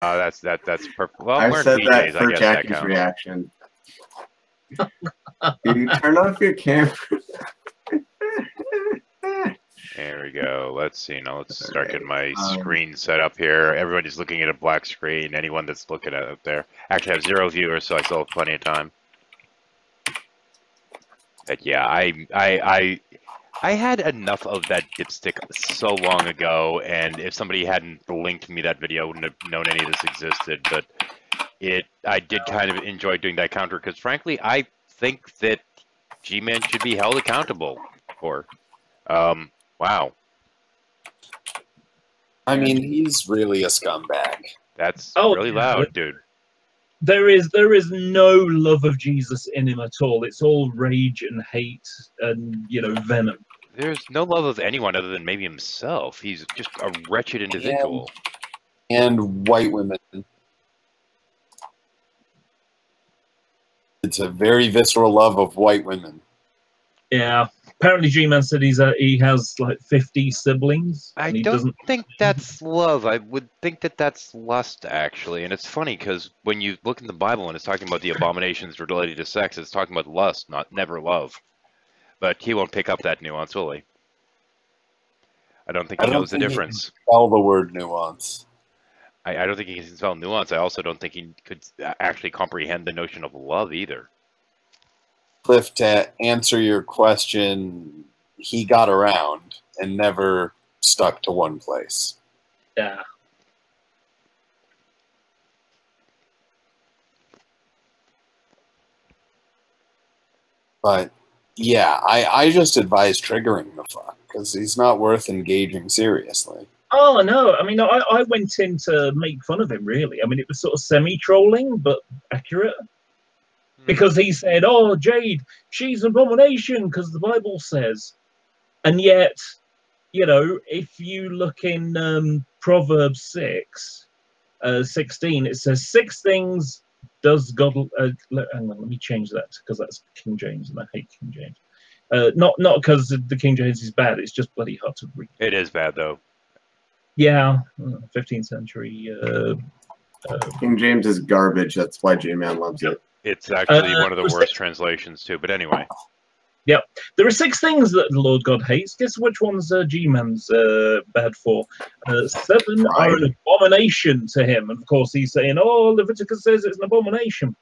That's perfect. Well, I'm I wearing said that PJs. I for guess that Jackie's counts. reaction. Can you turn off your camera? There we go. Let's see. Now let's start Right. getting my screen set up here. Everybody's looking at a black screen. Anyone that's looking at it up there. Actually, I have 0 viewers, so I still have plenty of time. But yeah, I had enough of that dipstick so long ago, and if somebody hadn't linked me that video, I wouldn't have known any of this existed. But I did kind of enjoy doing that counter because, frankly, I think that G-Man should be held accountable for. Wow. I mean, he's really a scumbag. That's Oh, really yeah. loud, dude. There is no love of Jesus in him at all. It's all rage and hate and, you know, venom. There's no love of anyone other than maybe himself. He's just a wretched individual. And white women. It's a very visceral love of white women. Yeah. Apparently, G-Man said he has like 50 siblings. I and he don't doesn't think that's love. I would think that that's lust, actually. And it's funny because when you look in the Bible and it's talking about the abominations related to sex, it's talking about lust, never love. But he won't pick up that nuance, will he? I don't think he knows the difference. Spell the word nuance. I don't think he can spell nuance. I also don't think he could actually comprehend the notion of love either. Cliff, to answer your question, he got around and never stuck to one place. Yeah. But yeah, I just advise triggering the fuck because he's not worth engaging seriously. Oh no! I mean, I went in to make fun of him. Really, I mean, it was sort of semi-trolling, but accurate. Because he said, "Oh, Jade, she's an abomination," because the Bible says, and yet, you know, if you look in Proverbs 16, it says 6 things does God. Hang on, let me change that because that's King James, and I hate King James. Not because the King James is bad. It's just bloody hard to read. It is bad though. Yeah, 15th century. King James is garbage. That's why G-Man loves it. It's actually one of the worst translations too. But anyway. Yep. There are 6 things that the Lord God hates. Guess which one's G-Man's bad for? 7 are an abomination to him. And of course, he's saying, "Oh, Leviticus says it's an abomination."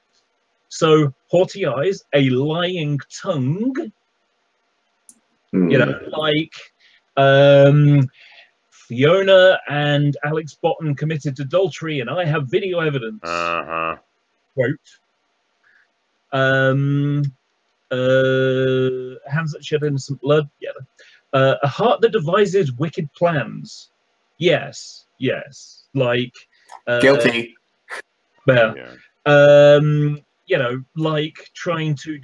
So, haughty eyes, a lying tongue. You know, like Fiona and Alex Botton committed adultery, and I have video evidence. Quote. Hands that shed innocent blood. Yeah. A heart that devises wicked plans. Yes. Like guilty. Yeah. You know, like trying to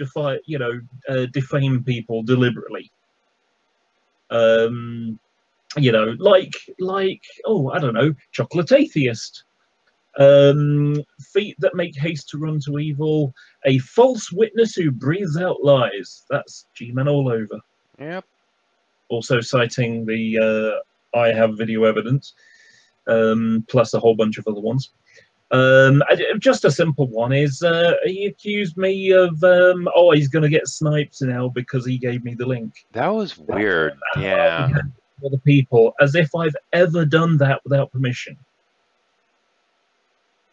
defame people deliberately. You know, like oh, I don't know, chocolate atheist. Feet that make haste to run to evil, a false witness who breathes out lies. That's G-Man all over. Yep. Also citing the I have video evidence, plus a whole bunch of other ones. Just a simple one is he accused me of oh, he's going to get sniped now because he gave me the link. That was weird. Yeah. Other people, as if I've ever done that without permission.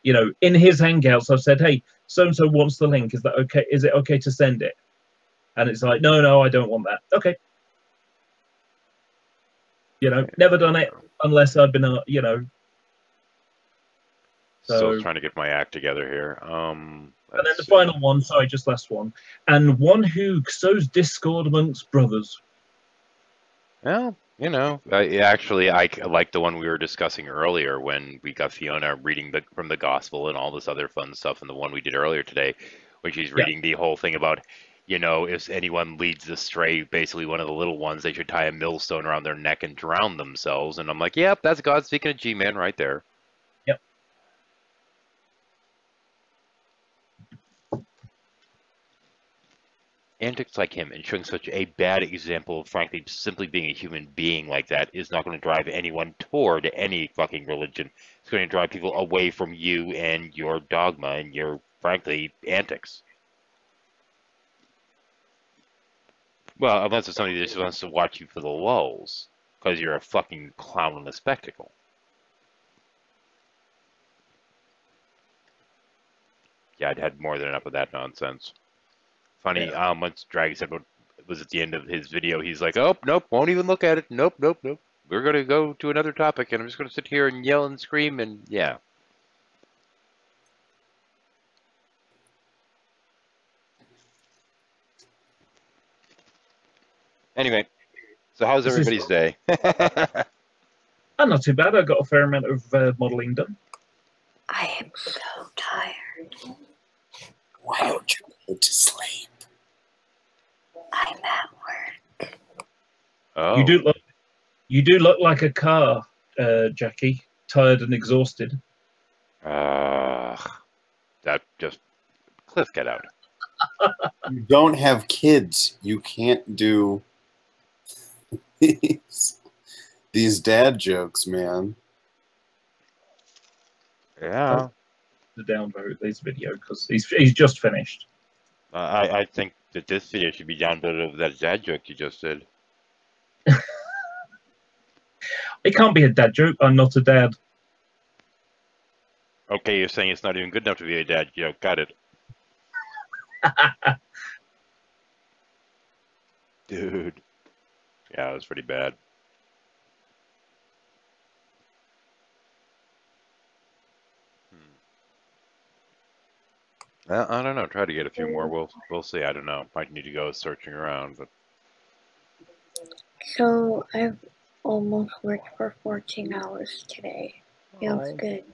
You know, in his Hangouts, I've said, "Hey, so-and-so wants the link. Is that okay? Is it okay to send it?" And it's like, no, I don't want that. Okay. You know, never done it unless I've been, you know. Still trying to get my act together here. And then the final one, sorry, just last one. And one who sows discord amongst brothers. Well, you know, I like the one we were discussing earlier when we got Fiona reading from the gospel and all this other fun stuff, and the one we did earlier today, when she's reading the whole thing about, you know, if anyone leads astray, basically one of the little ones, they should tie a millstone around their neck and drown themselves. And I'm like, yep, that's God speaking to G-Man right there. Yep. antics like him and showing such a bad example of, frankly, simply being a human being like that is not going to drive anyone toward any fucking religion. It's going to drive people away from you and your dogma and your, frankly, antics. Well, unless it's somebody that just wants to watch you for the lulz, because you're a fucking clown in a spectacle. Yeah, I'd had more than enough of that nonsense. Funny, once Drag said what was at the end of his video, he's like, oh, nope, won't even look at it. Nope, nope, nope. We're going to go to another topic, and I'm just going to sit here and yell and scream, and yeah. Anyway, so how's everybody's day? Not too bad. I got a fair amount of modelling done. I am so tired. Why don't you go to sleep? I'm at work. Oh. You do look like a car, Jackie. Tired and exhausted. That just... Cliff, get out. You don't have kids. You can't do these dad jokes, man. Yeah. To download this video because he's just finished. I think that this video should be downloaded of that dad joke you just did. It can't be a dad joke. I'm not a dad. Okay, you're saying it's not even good enough to be a dad joke. Got it. Dude. Yeah, that was pretty bad. Well, I don't know. Try to get a few more. We'll see. I don't know. Might need to go searching around, but So I've almost worked for 14 hours today. Feels good.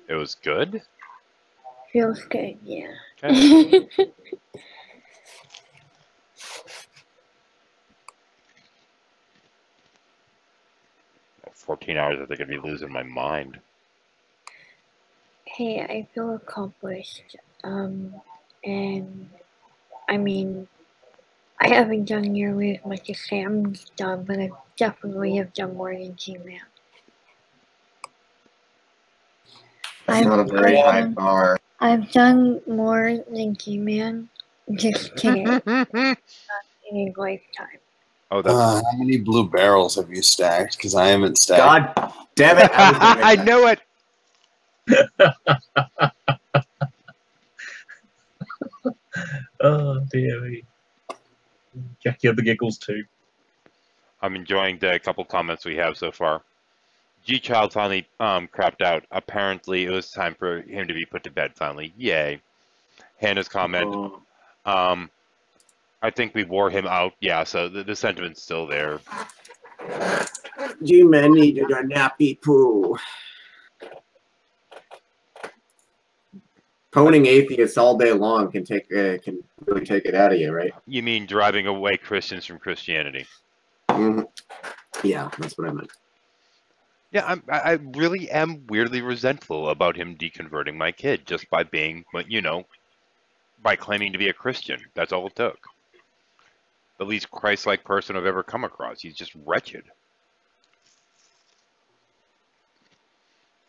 it was good. Feels good, yeah. Okay. 14 hours, I think I'd be losing my mind. Hey, I feel accomplished. And I mean, I haven't done nearly as much as Sam's done, but I definitely have done more than Gman. That's not a very high bar. I've done more than Gman just today in a lifetime. Oh, that's... How many blue barrels have you stacked? Because I haven't stacked. God damn it! I know it. Oh dear me. Jackie had the giggles too. I'm enjoying the couple comments we have so far. G-Child finally crapped out. Apparently, it was time for him to be put to bed finally. Yay. Hannah's comment. I think we wore him out. Yeah, so the sentiment's still there. G-Man needed a nappy poo. Poning atheists all day long can really take it out of you, right? You mean driving away Christians from Christianity? Yeah, that's what I meant. Yeah, I really am weirdly resentful about him deconverting my kid just by being, you know, by claiming to be a Christian. That's all it took. The least Christ-like person I've ever come across. He's just wretched.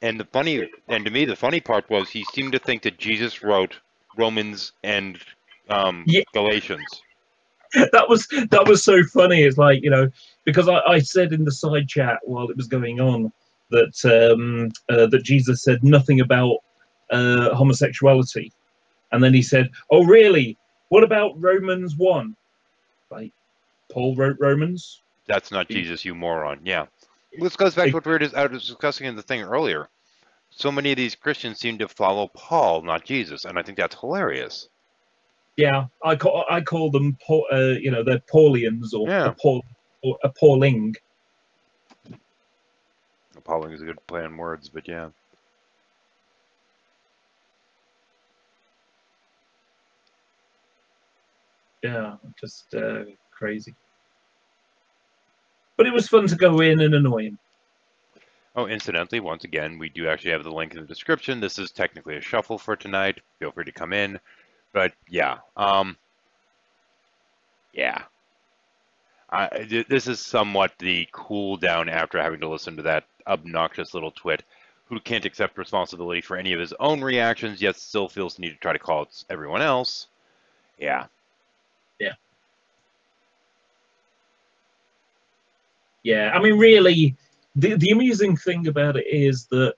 And to me, the funny part was he seemed to think that Jesus wrote Romans and Galatians. That was so funny. It's like, you know, because I said in the side chat while it was going on that that Jesus said nothing about homosexuality, and then he said, "Oh, really? What about Romans 1?" Like, Paul wrote Romans. That's not Jesus, you moron. Yeah. This goes back to what we were discussing in the thing earlier. So many of these Christians seem to follow Paul, not Jesus, and I think that's hilarious. Yeah, I call them, you know, they're Paulians or appalling. Appalling is a good play on words, but yeah. Yeah, just crazy. But it was fun to go in and annoy him. Oh, incidentally, once again, we do actually have the link in the description. This is technically a shuffle for tonight. Feel free to come in. But yeah, Yeah. This is somewhat the cool down after having to listen to that obnoxious little twit who can't accept responsibility for any of his own reactions, yet still feels the need to try to call out everyone else. Yeah. Yeah, I mean, really, the amusing thing about it is that,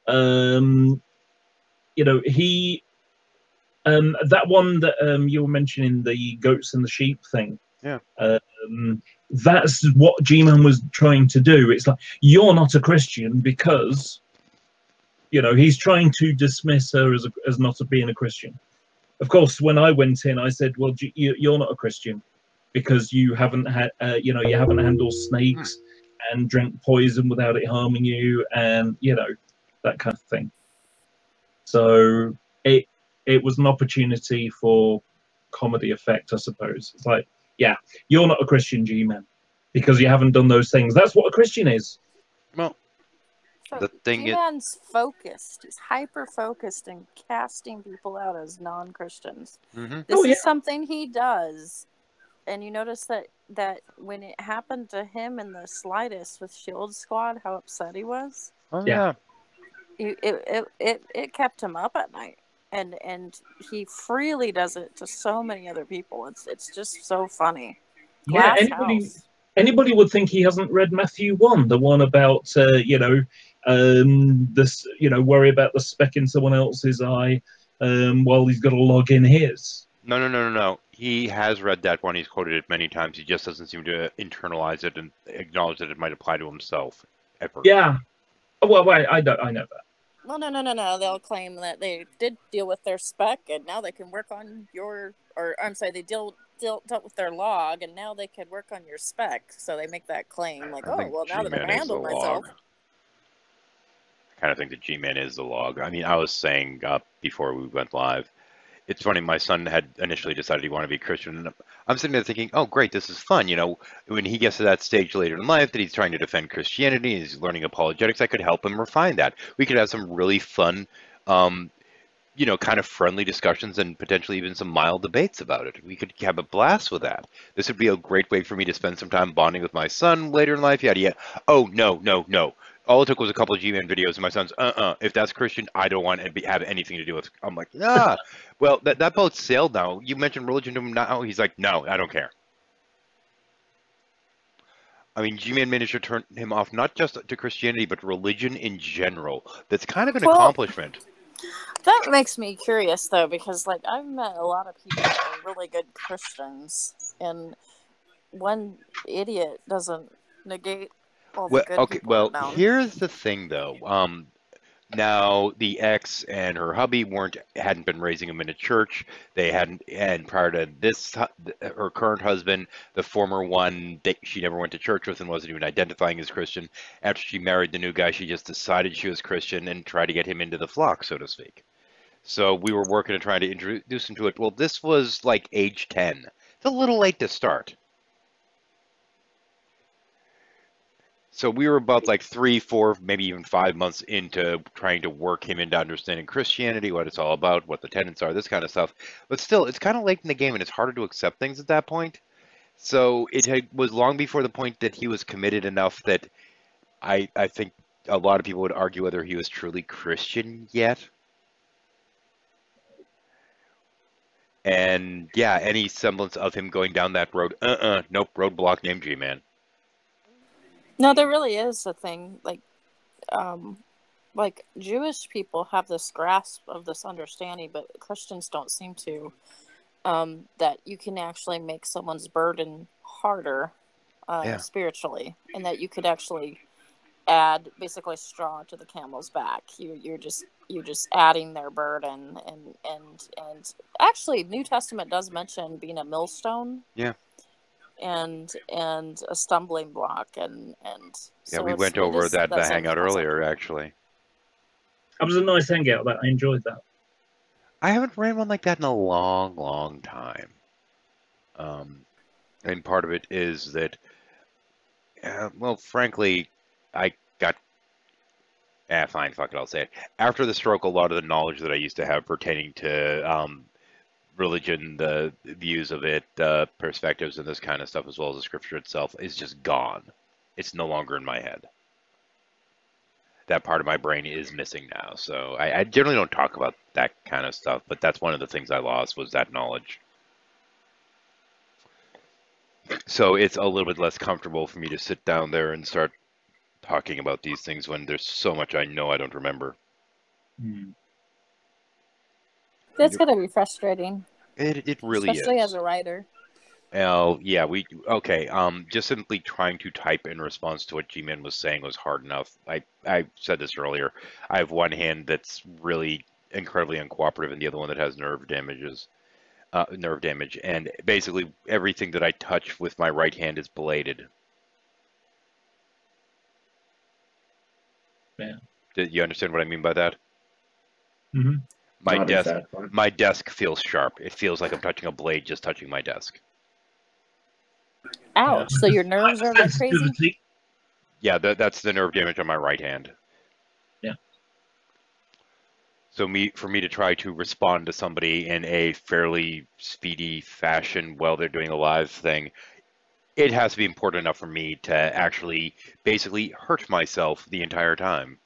you know, he, that one that you were mentioning, the goats and the sheep thing. Yeah. That's what G-Man was trying to do. It's like, you're not a Christian because, you know, he's trying to dismiss her as not being a Christian. Of course, when I went in, I said, well, you're not a Christian because you haven't had, you know, you haven't handled snakes and drank poison without it harming you, and you know, that kind of thing. So it was an opportunity for comedy effect, I suppose. It's like, yeah, you're not a Christian, G-Man, because you haven't done those things. That's what a Christian is. Well, So the thing is, G-Man's focused. He's hyper-focused and casting people out as non-Christians. Mhm. This Oh, yeah. is something he does. And you notice that when it happened to him in the slightest with Shield Squad, how upset he was. oh Yeah. yeah. It kept him up at night, and he freely does it to so many other people. It's just so funny. Yeah, Glass House. anybody would think he hasn't read Matthew 1, the one about you know, this, you know, worry about the speck in someone else's eye while he's got to log in his. No. He has read that one. He's quoted it many times. He just doesn't seem to internalize it and acknowledge that it might apply to himself ever. Yeah. Oh, well, I know that. Well, no. They'll claim that they did deal with their spec, and now they can work on your, or I'm sorry, they dealt with their log, and now they can work on your spec. So they make that claim, like, I oh, think well, now that I've G-Man is the handled myself. log. I kind of think that G-Man is the log. I mean, I was saying before we went live, it's funny, my son had initially decided he wanted to be Christian, and I'm sitting there thinking, oh, great, this is fun. You know, when he gets to that stage later in life that he's trying to defend Christianity, he's learning apologetics, I could help him refine that. We could have some really fun, you know, kind of friendly discussions and potentially even some mild debates about it. We could have a blast with that. This would be a great way for me to spend some time bonding with my son later in life. Yada, yada. Oh, no. All it took was a couple of G-Man videos, and my son's, if that's Christian, I don't want to have anything to do with it. I'm like, ah. Well, that boat sailed now. You mentioned religion to him now. He's like, no, I don't care. I mean, G-Man managed to turn him off not just to Christianity, but religion in general. That's kind of an accomplishment. That makes me curious, though, because, like, I've met a lot of people that are really good Christians, and one idiot doesn't negate all the good people. Well, here's the thing, though. Now the ex and her hubby hadn't been raising him in a church. They hadn't, and prior to this, her current husband, the former one, she never went to church with and wasn't even identifying as Christian. After she married the new guy, she just decided she was Christian and tried to get him into the flock, so to speak. So we were working to try to introduce him to it. Well, this was like age 10. It's a little late to start. So we were about like 3, 4, maybe even 5 months into trying to work him into understanding Christianity, what it's all about, what the tenets are, this kind of stuff. But still, it's kind of late in the game, and it's harder to accept things at that point. So it was long before the point that he was committed enough that I think a lot of people would argue whether he was truly Christian yet. And yeah, any semblance of him going down that road, nope, roadblock named G-Man. No, there really is a thing, like Jewish people have this grasp of this understanding, but Christians don't seem to, that you can actually make someone's burden harder spiritually, and that you could actually add basically straw to the camel's back. You're just adding their burden, and actually New Testament does mention being a millstone. Yeah. And a stumbling block, and so we went over the hangout earlier. Actually, that was a nice hangout. I enjoyed that. I haven't ran one like that in a long time. And part of it is that, well, frankly, I got. Fine, fuck it, I'll say it. After the stroke, a lot of the knowledge that I used to have pertaining to religion, the views of it, perspectives, and this kind of stuff, as well as the scripture itself, is just gone. It's no longer in my head. That part of my brain is missing now. So I generally don't talk about that kind of stuff, but that's one of the things I lost, was that knowledge. So it's a little bit less comfortable for me to sit down there and start talking about these things when there's so much I know I don't remember. That's gotta be frustrating. It really Especially is. as a writer. Oh, yeah, okay, just simply trying to type in response to what Gman was saying was hard enough. I said this earlier. I have one hand that's really incredibly uncooperative and the other one that has nerve damage, and basically everything that I touch with my right hand is bladed. Yeah. Do you understand what I mean by that? Mm-hmm. My desk feels sharp. It feels like I'm touching a blade just touching my desk. Ouch! So your nerves are like crazy. Yeah, that's the nerve damage on my right hand. Yeah. So for me to try to respond to somebody in a fairly speedy fashion while they're doing a live thing, it has to be important enough for me to actually basically hurt myself the entire time.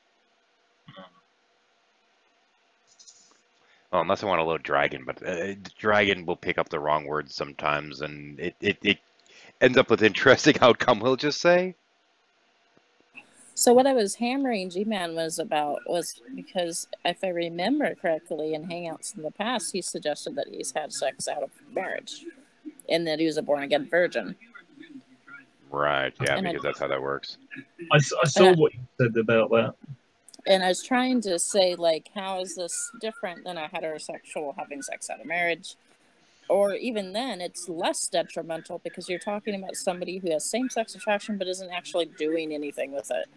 Well, unless I want to load Dragon, but Dragon will pick up the wrong words sometimes, and it ends up with interesting outcome, we'll just say. So what I was hammering G-Man was because if I remember correctly in Hangouts in the past, he suggested that he's had sex out of marriage and that he was a born-again virgin. Right, yeah, And because that's how that works. I saw what you said about that. And I was trying to say, like, how is this different than a heterosexual having sex out of marriage? Or even then, it's less detrimental because you're talking about somebody who has same-sex attraction but isn't actually doing anything with it.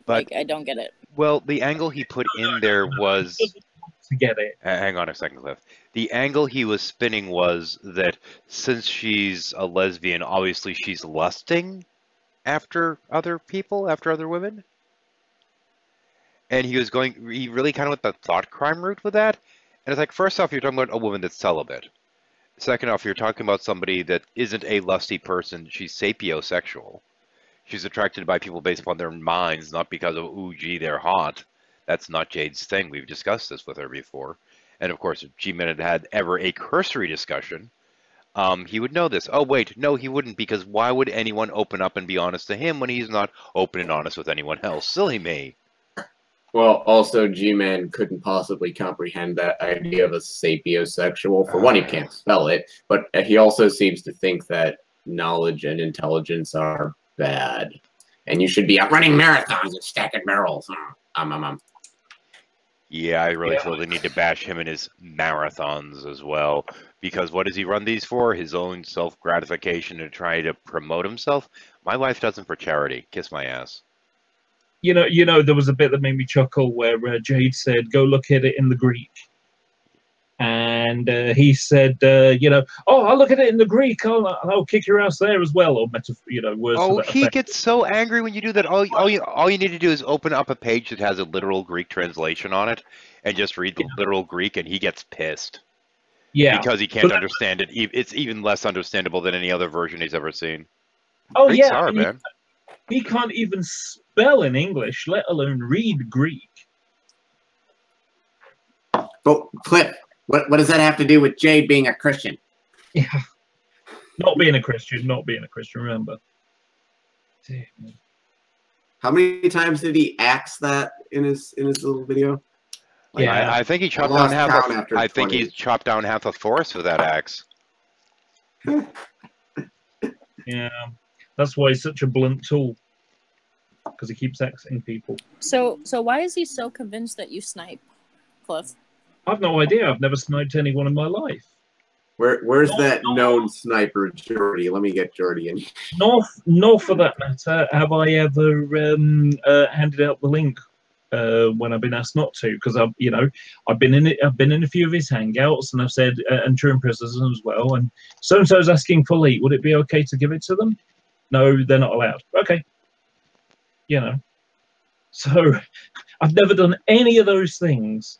But, like, I don't get it. Well, the angle he put in there was... To get it. Hang on a second, Cliff. The angle he was spinning was that since she's a lesbian, obviously she's lusting after other people, after other women. And he really kind of went the thought crime route with that. And it's like, first off, you're talking about a woman that's celibate. Second off, you're talking about somebody that isn't a lusty person. She's sapiosexual. She's attracted by people based upon their minds, not because of, ooh, gee, they're hot. That's not Jade's thing. We've discussed this with her before. And of course, if G-Man had ever a cursory discussion, he would know this. Oh, wait, no, he wouldn't, because why would anyone open up and be honest to him when he's not open and honest with anyone else? Silly me. Well, also, G-Man couldn't possibly comprehend that idea of a sapiosexual. For one, he can't spell it, but he also seems to think that knowledge and intelligence are bad. And you should be out running marathons and stacking barrels. Yeah, I really feel the need to bash him in his marathons as well. Because what does he run these for? His own self-gratification to try to promote himself? My wife does them for charity. Kiss my ass. You know, there was a bit that made me chuckle where Jade said, "Go look at it in the Greek," and he said, "Oh, I'll look at it in the Greek. I'll kick your ass there as well." Or words. Oh, he gets so angry when you do that. All you need to do is open up a page that has a literal Greek translation on it, and just read the literal Greek, and he gets pissed. Yeah, because he can't understand it. It's even less understandable than any other version he's ever seen. Oh, Greeks yeah, are, man. He can't even spell in English, let alone read Greek. But Cliff, what does that have to do with Jade being a Christian? Yeah, not being a Christian. Remember. How many times did he axe that in his little video? Like, yeah, I think he chopped down half. I think he's chopped down half a forest with that axe. Yeah, that's why he's such a blunt tool, because he keeps axing people. So why is he so convinced that you snipe, Cliff? I've no idea. I've never sniped anyone in my life. Where's that known sniper, Jordy? Let me get Jordy in. Nor for that matter have I ever handed out the link when I've been asked not to, because I've been in a few of his hangouts, and I've said, and True Prisoners as well, and so-and-so's asking for Lee, would it be okay to give it to them? No, they're not allowed. Okay. So I've never done any of those things.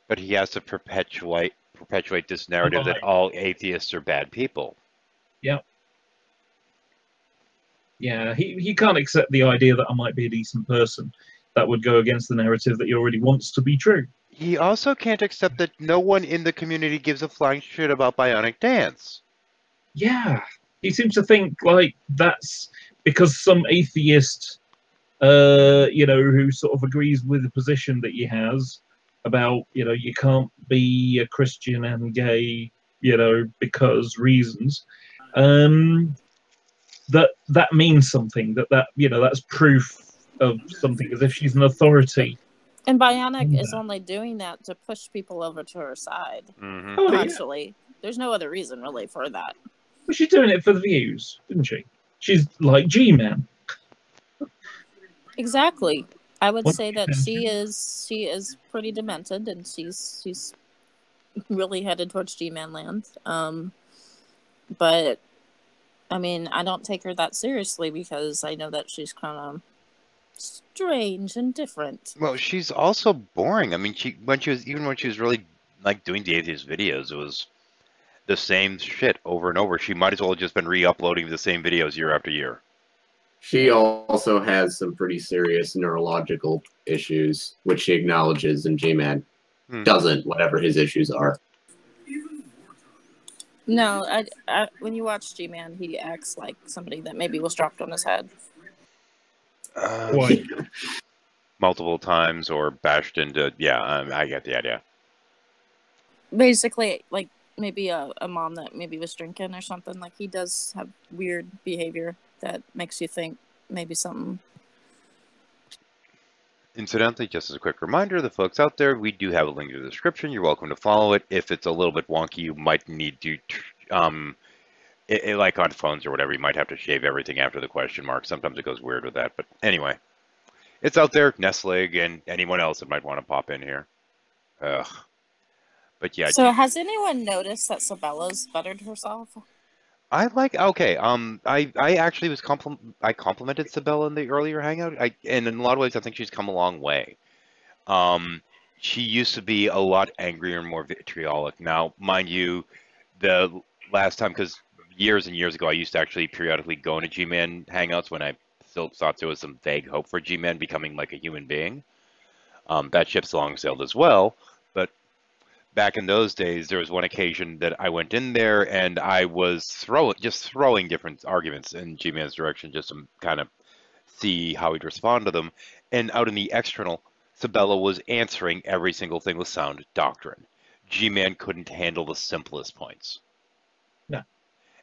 But he has to perpetuate perpetuate this narrative that all atheists are bad people. Yeah. Yeah, he can't accept the idea that I might be a decent person. That would go against the narrative that he already wants to be true. He also can't accept that no one in the community gives a flying shit about Bionic Dance. Yeah, he seems to think like that's because some atheist, who sort of agrees with the position that he has about, you can't be a Christian and gay, because reasons. That means something. That's proof of something, as if she's an authority. And Bionic is only doing that to push people over to her side. Mm-hmm. Oh, actually, there's no other reason really for that. Well, she's doing it for the views, didn't she? She's like G-Man. Exactly. I would say that she is pretty demented, and she's really headed towards G-Man land. But I mean, I don't take her that seriously because I know that she's kind of strange and different. Well, she's also boring. I mean, when she was really like doing the atheist videos, it was the same shit over and over. She might as well have just been re-uploading the same videos year after year. She also has some pretty serious neurological issues, which she acknowledges, and G-Man doesn't, whatever his issues are. No, I when you watch G-Man, he acts like somebody that maybe was dropped on his head. Multiple times or bashed into. Yeah, I get the idea. Basically, like maybe a mom that maybe was drinking or something. Like, he does have weird behavior that makes you think maybe something. Incidentally, just as a quick reminder, the folks out there, we do have a link in the description. You're welcome to follow it. If it's a little bit wonky, you might need to, like on phones or whatever, you might have to shave everything after the question mark. Sometimes it goes weird with that. But anyway, it's out there, Nestleg, and anyone else that might want to pop in here. Ugh. But yeah. So has anyone noticed that Sabella's bettered herself? I actually I complimented Sabella in the earlier hangout. And in a lot of ways, I think she's come a long way. She used to be a lot angrier and more vitriolic. Now, mind you, the last time, because years and years ago, I used to actually periodically go into G-Man hangouts when I still thought there was some vague hope for G-Man becoming like a human being. That ship's long sailed as well, but back in those days, there was one occasion that I went in there and I was throwing different arguments in G-Man's direction just to kind of see how he'd respond to them. And out in the external, Sabella was answering every single thing with sound doctrine. G-Man couldn't handle the simplest points. No.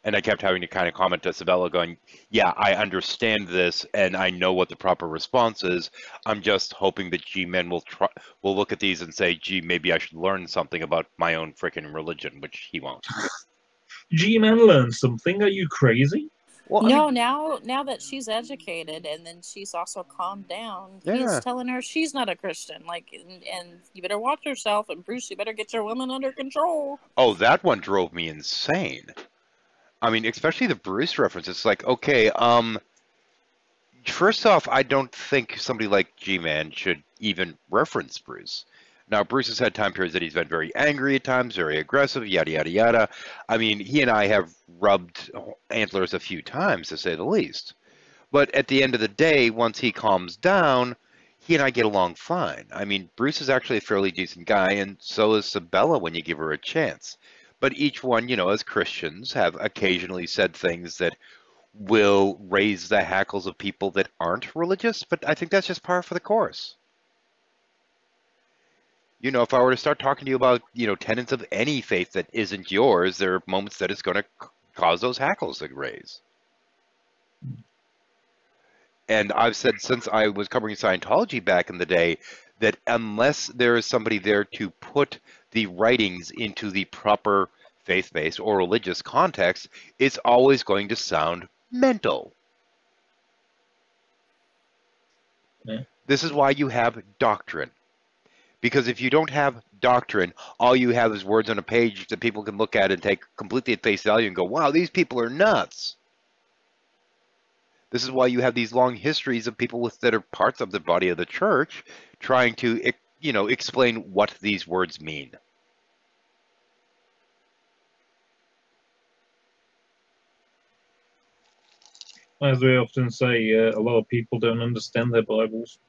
And I kept having to kind of comment to Sabella going, yeah, I understand this and I know what the proper response is. I'm just hoping that G-Men will look at these and say, gee, maybe I should learn something about my own freaking religion, which he won't. G-Man learned something? Are you crazy? Well, no, now that she's educated and then she's also calmed down, he's telling her she's not a Christian. Like, and you better watch yourself, and Bruce, you better get your women under control. Oh, that one drove me insane. I mean, especially the Bruce reference. It's like, okay, first off, I don't think somebody like G-Man should even reference Bruce. Now, Bruce has had time periods that he's been very angry at times, very aggressive, yada, yada, yada. I mean, he and I have rubbed antlers a few times, to say the least. But at the end of the day, once he calms down, he and I get along fine. I mean, Bruce is actually a fairly decent guy, and so is Sabella when you give her a chance. But each one, you know, as Christians, have occasionally said things that will raise the hackles of people that aren't religious, but I think that's just par for the course. You know, if I were to start talking to you about, you know, tenets of any faith that isn't yours, there are moments that it's going to cause those hackles to raise. And I've said since I was covering Scientology back in the day that unless there is somebody there to put the writings into the proper faith-based or religious context, it's always going to sound mental. Yeah. This is why you have doctrine. Because if you don't have doctrine, all you have is words on a page that people can look at and take completely at face value and go, wow, these people are nuts. This is why you have these long histories of people that are parts of the body of the church trying to, you know, explain what these words mean. As we often say, a lot of people don't understand their Bibles.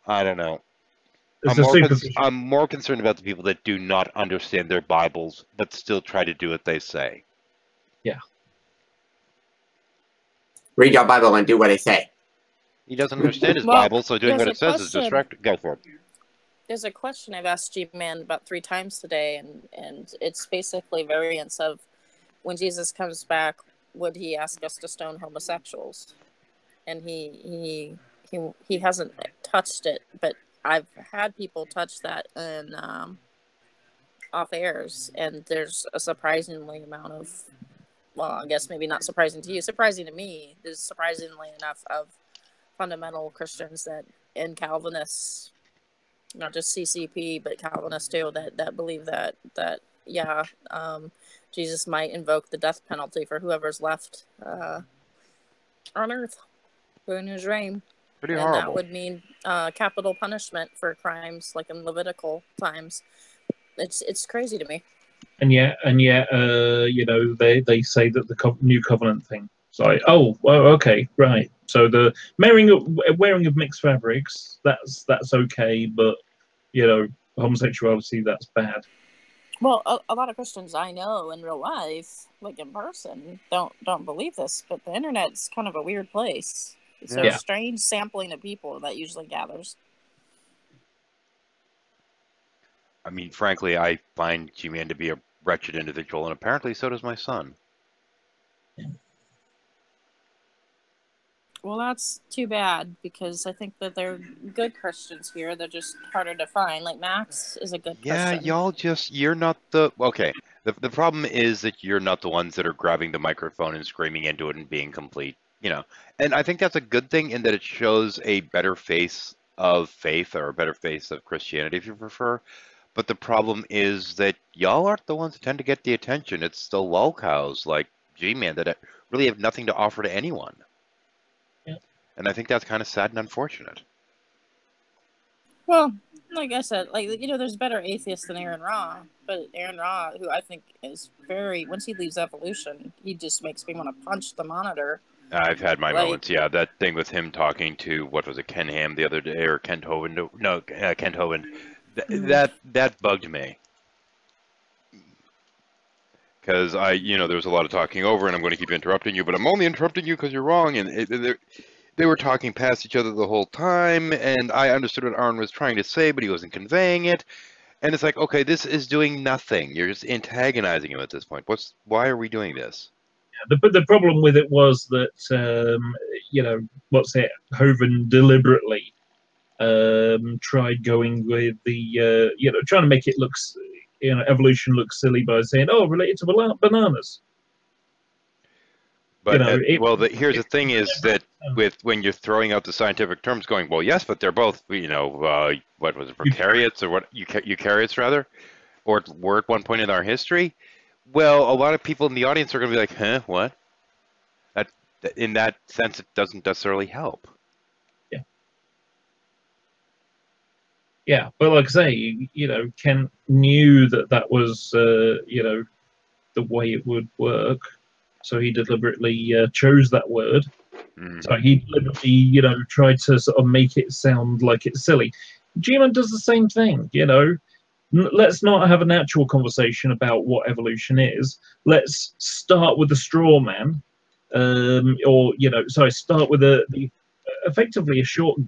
I don't know. It's I'm more concerned about the people that do not understand their Bibles, but still try to do what they say. Yeah. Read your Bible and do what I say. He doesn't understand his Well, Bible, so doing what it says is distracting. Go for it. There's a question I've asked G-Man about 3 times today, and it's basically variants of, when Jesus comes back, would he ask us to stone homosexuals? And he hasn't touched it, but I've had people touch that in off airs, and there's a surprisingly amount of, well, I guess maybe not surprising to you, surprising to me, there's surprisingly enough of fundamental Christians that, and Calvinists, not just CCP, but Calvinists too, that believe that yeah, Jesus might invoke the death penalty for whoever's left on earth in his reign. Pretty and horrible. That would mean capital punishment for crimes like in Levitical times. It's crazy to me. And yet, you know, they say that the new covenant thing. It's like, oh, well, okay, right. So the wearing of mixed fabrics, that's okay, but you know, homosexuality, that's bad. Well, a lot of Christians I know in real life, like in person, don't believe this, but the internet's kind of a weird place. It's a strange sampling of people that usually gathers. I mean, frankly, I find G-Man to be a wretched individual, and apparently so does my son. Well, that's too bad, because I think that they're good Christians here. They're just harder to find. Like, Max is a good Christian. Yeah, you're not the... Okay, the problem is that you're not the ones that are grabbing the microphone and screaming into it and being complete, you know. And I think that's a good thing in that it shows a better face of faith, or a better face of Christianity, if you prefer. But the problem is that y'all aren't the ones that tend to get the attention. It's the lol cows like G-Man that really have nothing to offer to anyone. And I think that's kind of sad and unfortunate. Well, like I said, like, you know, there's better atheists than Aaron Ra, but Aaron Ra, who I think is very, once he leaves evolution, he just makes me want to punch the monitor. I've had my moments, yeah. That thing with him talking to, what was it, Ken Ham the other day, or Kent Hovind? No, Kent Hovind. That bugged me. Because there was a lot of talking over, and I'm going to keep interrupting you, but I'm only interrupting you because you're wrong, and they were talking past each other the whole time, and I understood what Aaron was trying to say, but he wasn't conveying it. And it's like, okay, this is doing nothing. You're just antagonizing him at this point. Why are we doing this? Yeah, the problem with it was that, Hovind deliberately tried going with the, trying to make it look, evolution look silly by saying, oh, related to bananas. But here's the thing: is that when you're throwing out the scientific terms, going, well, yes, but they're both, what was it, prokaryotes, or what, eukaryotes rather, or were at one point in our history. Well, a lot of people in the audience are going to be like, huh, what? That in that sense, it doesn't necessarily help. Yeah. Yeah, but like I say, Kent knew that was, the way it would work. So he deliberately chose that word. Mm. So he deliberately, tried to sort of make it sound like it's silly. G-Man does the same thing, Let's not have an actual conversation about what evolution is. Let's start with the straw man, start with effectively a short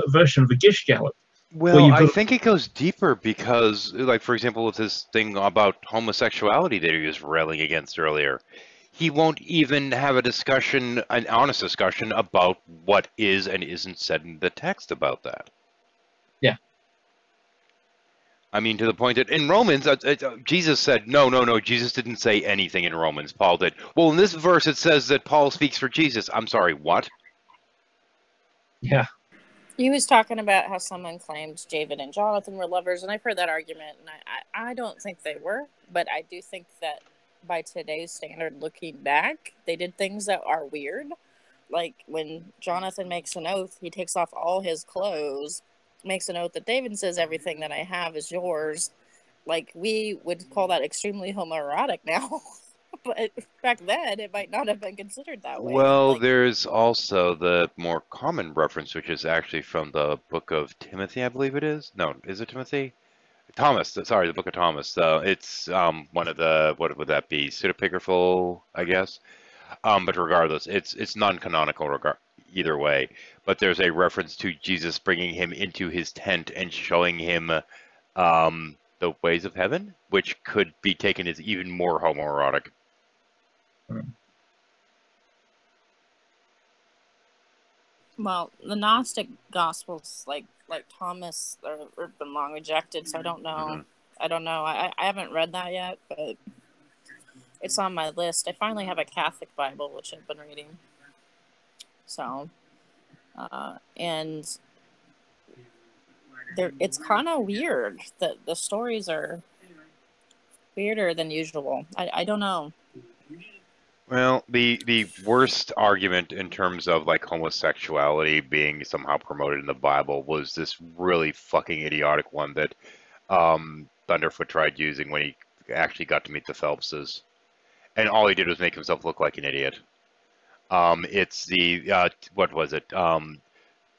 version of a gish gallop. Well, I think it goes deeper because, like, for example, with this thing about homosexuality that he was railing against earlier, he won't even have an honest discussion about what is and isn't said in the text about that. Yeah. I mean, to the point that in Romans, Jesus said, no, Jesus didn't say anything in Romans. Paul did. Well, in this verse, it says that Paul speaks for Jesus. I'm sorry, what? Yeah. He was talking about how someone claims David and Jonathan were lovers, and I've heard that argument, and I don't think they were, but I do think that by today's standard, looking back, they did things that are weird. Like when Jonathan makes an oath, he takes off all his clothes, makes an oath that David says everything that I have is yours, like we would call that extremely homoerotic now. But back then, it might not have been considered that way. Well, Like, there's also the more common reference, which is actually from the book of Timothy, I believe it is. No, is it Timothy? Thomas, sorry, the book of Thomas. It's one of the, what would that be? Pseudepigraphal, I guess. But regardless, it's non-canonical either way. But there's a reference to Jesus bringing him into his tent and showing him the ways of heaven, which could be taken as even more homoerotic. well, the Gnostic Gospels, like Thomas, have been long rejected. So I don't know. Mm-hmm. I don't know. I haven't read that yet, but it's on my list. I finally have a Catholic Bible, which I've been reading. So, and it's kind of weird that the stories are weirder than usual. I don't know. Well, the worst argument in terms of like homosexuality being somehow promoted in the Bible was this really fucking idiotic one that Thunderfoot tried using when he actually got to meet the Phelpses, and all he did was make himself look like an idiot. It's the what was it?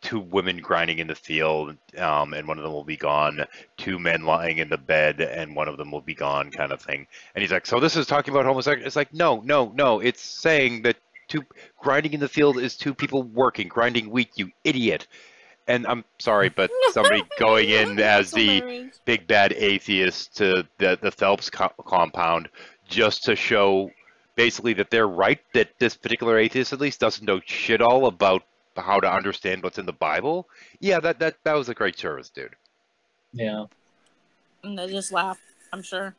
Two women grinding in the field, and one of them will be gone. Two men lying in the bed, and one of them will be gone, kind of thing. And he's like, "So this is talking about homosexuality?" It's like, no. It's saying that two grinding in the field is two people working, grinding wheat. You idiot! And I'm sorry, but somebody going in as the hilarious. big bad atheist to the Phelps compound just to show basically that they're right, that this particular atheist at least doesn't know shit all about how to understand what's in the Bible. Yeah, that was a great service, dude. Yeah. And they just laugh, I'm sure.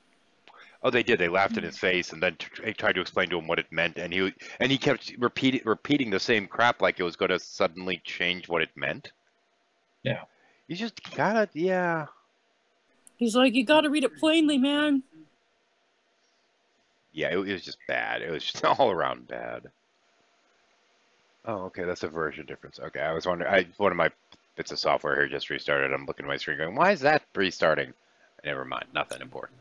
Oh, they did. They laughed in his face and then tried to explain to him what it meant, and he kept repeating the same crap like it was going to suddenly change what it meant. Yeah. You just gotta, yeah. He's like, you got to read it plainly, man. Yeah, it was just bad. It was just all around bad. Oh, okay, that's a version difference. Okay, I was wondering. One of my bits of software here just restarted. I'm looking at my screen going, why is that restarting? Never mind, nothing important.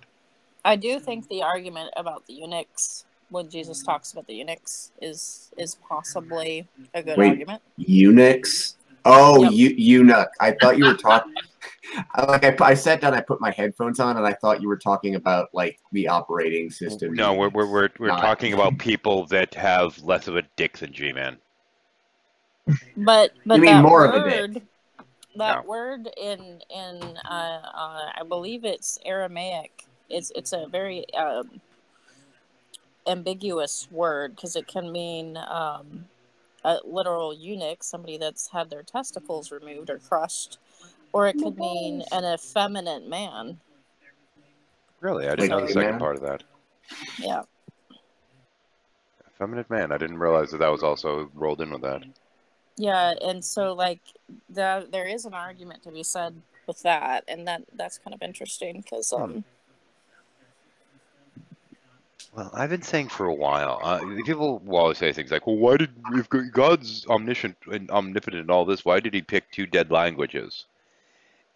I do think the argument about the eunuchs, when Jesus talks about the eunuchs, is possibly a good argument. Eunuchs? Oh, Yep. eunuch. I thought you were talking. I sat down, I put my headphones on, and I thought you were talking about like the operating system. No, we're talking about people that have less of a dick than G-Man. But You mean that more word, of a dick? that No. word in I believe it's Aramaic. It's a very ambiguous word because it can mean a literal eunuch, somebody that's had their testicles removed or crushed, or it could mean an effeminate man. Really, I didn't know the Like, second man? part of that. Yeah. Effeminate man. I didn't realize that was also rolled in with that. Yeah, and so like there is an argument to be said with that, and that's kind of interesting because Well, I've been saying for a while, people will always say things like, well, why did, if God's omniscient and omnipotent and all this, why did he pick two dead languages?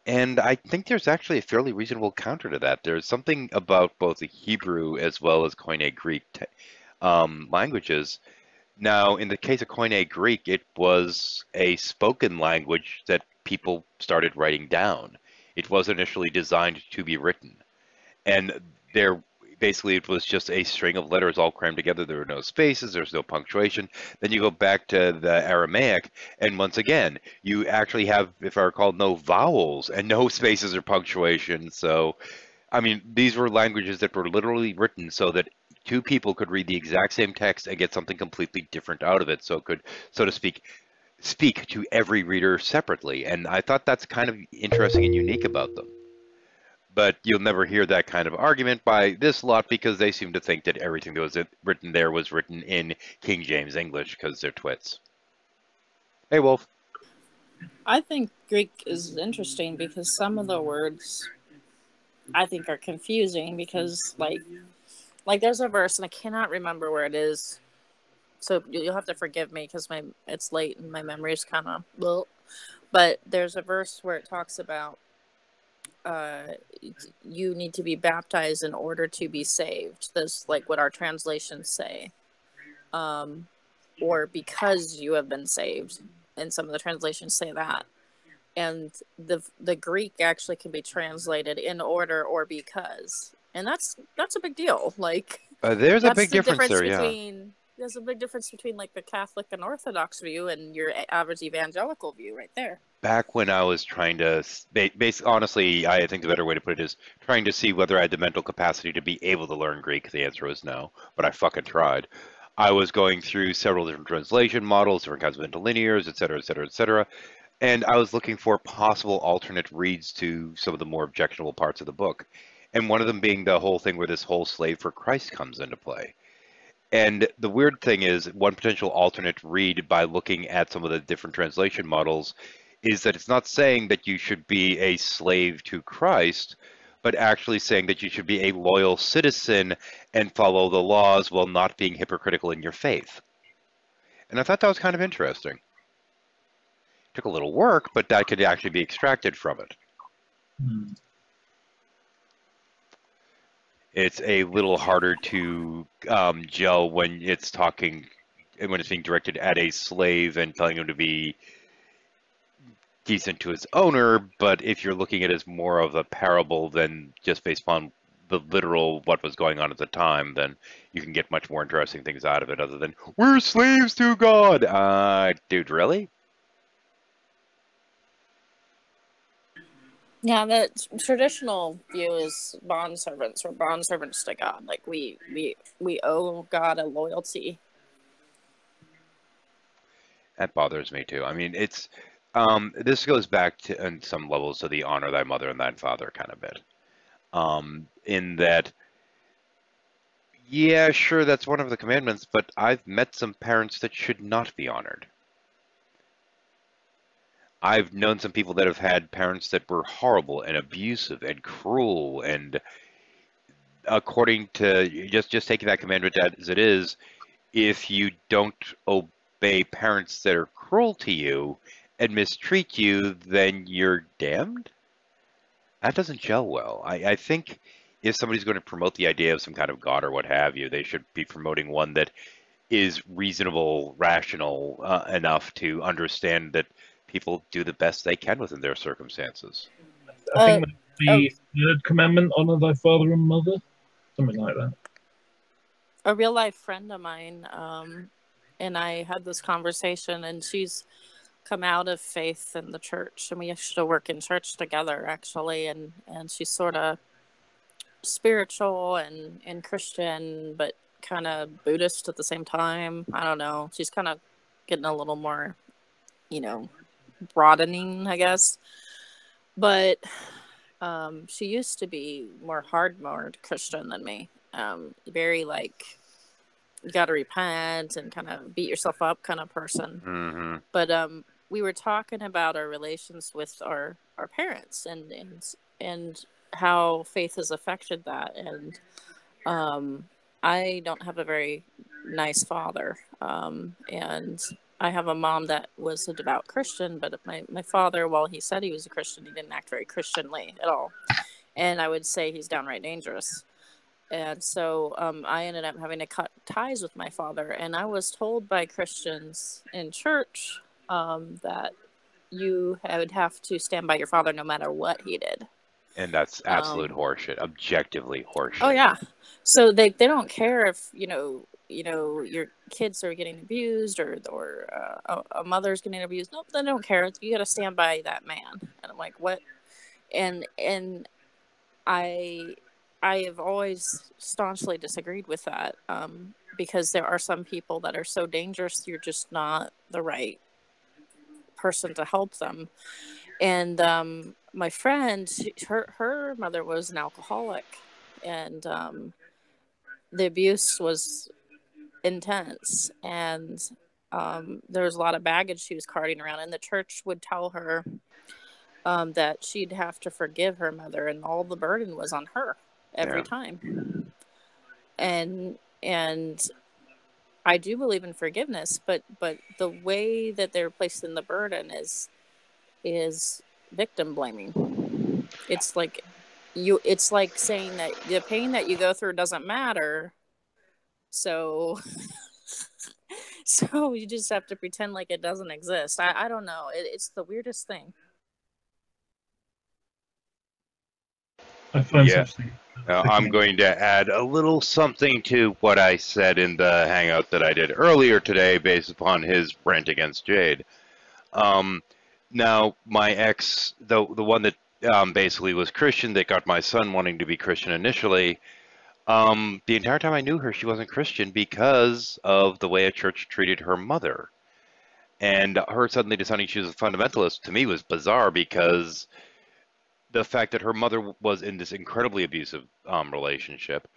And I think there's actually a fairly reasonable counter to that. There's something about both the Hebrew as well as Koine Greek languages. Now, in the case of Koine Greek, it was a spoken language that people started writing down. It was initially designed to be written. And basically it was just a string of letters all crammed together. There were no spaces, there's no punctuation. Then you go back to the Aramaic, and once again, you actually have, if I recall, no vowels and no spaces or punctuation. So, I mean, these were languages that were literally written so that two people could read the exact same text and get something completely different out of it. So it could, so to speak to every reader separately. And I thought that's kind of interesting and unique about them. But you'll never hear that kind of argument by this lot because they seem to think that everything that was written there was written in King James English because they're twits. Hey, Wolf. I think Greek is interesting because some of the words I think are confusing because like there's a verse and I cannot remember where it is, so you'll have to forgive me because it's late and my memory is kind of well. But there's a verse where it talks about you need to be baptized in order to be saved. That's like what our translations say. Or because you have been saved. And some of the translations say that. And the Greek actually can be translated in order or because. And that's a big deal. Like, there's a that's big the difference there, between, there's a big difference between like the Catholic and Orthodox view and your average evangelical view right there. Back when I was trying to, honestly, I think the better way to put it is trying to see whether I had the mental capacity to be able to learn Greek. The answer was no, but I fucking tried. I was going through several different translation models, different kinds of interlinears, et cetera, et cetera, et cetera. And I was looking for possible alternate reads to some of the more objectionable parts of the book. And one of them being the whole thing where this whole slave for Christ comes into play. And the weird thing is, one potential alternate read by looking at some of the different translation models is that it's not saying that you should be a slave to Christ, but actually saying that you should be a loyal citizen and follow the laws while not being hypocritical in your faith. And I thought that was kind of interesting. Took a little work, but that could actually be extracted from it. It's a little harder to gel when it's being directed at a slave and telling him to be decent to his owner. But if you're looking at it as more of a parable than just based upon the literal what was going on at the time, then you can get much more interesting things out of it other than, we're slaves to God. Dude, really? Yeah, the traditional view is bondservants. We're bondservants to God. Like we owe God a loyalty. That bothers me too. I mean, it's this goes back to, on some levels, to the honor thy mother and thy father kind of bit. In that, yeah, sure, that's one of the commandments, but I've met some parents that should not be honored. I've known some people that have had parents that were horrible and abusive and cruel, and according to just taking that commandment as it is, if you don't obey parents that are cruel to you and mistreat you, then you're damned? That doesn't gel well. I think if somebody's going to promote the idea of some kind of God or what have you, they should be promoting one that is reasonable, rational enough to understand that people do the best they can within their circumstances. I think the third commandment, honor thy father and mother, something like that. A real life friend of mine, and I had this conversation, and she's come out of faith in the church, and we used to work in church together actually, and she's sort of spiritual and Christian, but kind of Buddhist at the same time. I don't know. She's kind of getting a little more, broadening, I guess. But she used to be more hard-moved Christian than me. Very like, you got to repent and kind of beat yourself up kind of person. Mm-hmm. But we were talking about our relations with our parents and how faith has affected that. And I don't have a very nice father. And I have a mom that was a devout Christian, but my father, while he said he was a Christian, he didn't act very Christianly at all. And I would say he's downright dangerous. And so I ended up having to cut ties with my father. And I was told by Christians in church that you would have to stand by your father no matter what he did. And that's absolute horseshit, objectively horseshit. Oh, yeah. So they don't care if, your kids are getting abused or a mother's getting abused. Nope, they don't care. You got to stand by that man. And I'm like, what? And I have always staunchly disagreed with that because there are some people that are so dangerous, you're just not the right person to help them. And my friend, her mother was an alcoholic, and the abuse was intense, and there was a lot of baggage she was carting around, and the church would tell her that she'd have to forgive her mother, and all the burden was on her every time. And I do believe in forgiveness, but the way that they're placed in the burden is victim blaming. It's like it's like saying that the pain that you go through doesn't matter. So so you just have to pretend like it doesn't exist. I don't know. It's the weirdest thing. I find Yeah. such things I'm going to add a little something to what I said in the hangout that I did earlier today based upon his rant against Jade. Now, my ex, the one that basically was Christian, that got my son wanting to be Christian initially, the entire time I knew her, she wasn't Christian because of the way a church treated her mother. And her suddenly deciding she was a fundamentalist, to me, was bizarre because the fact that her mother was in this incredibly abusive relationship,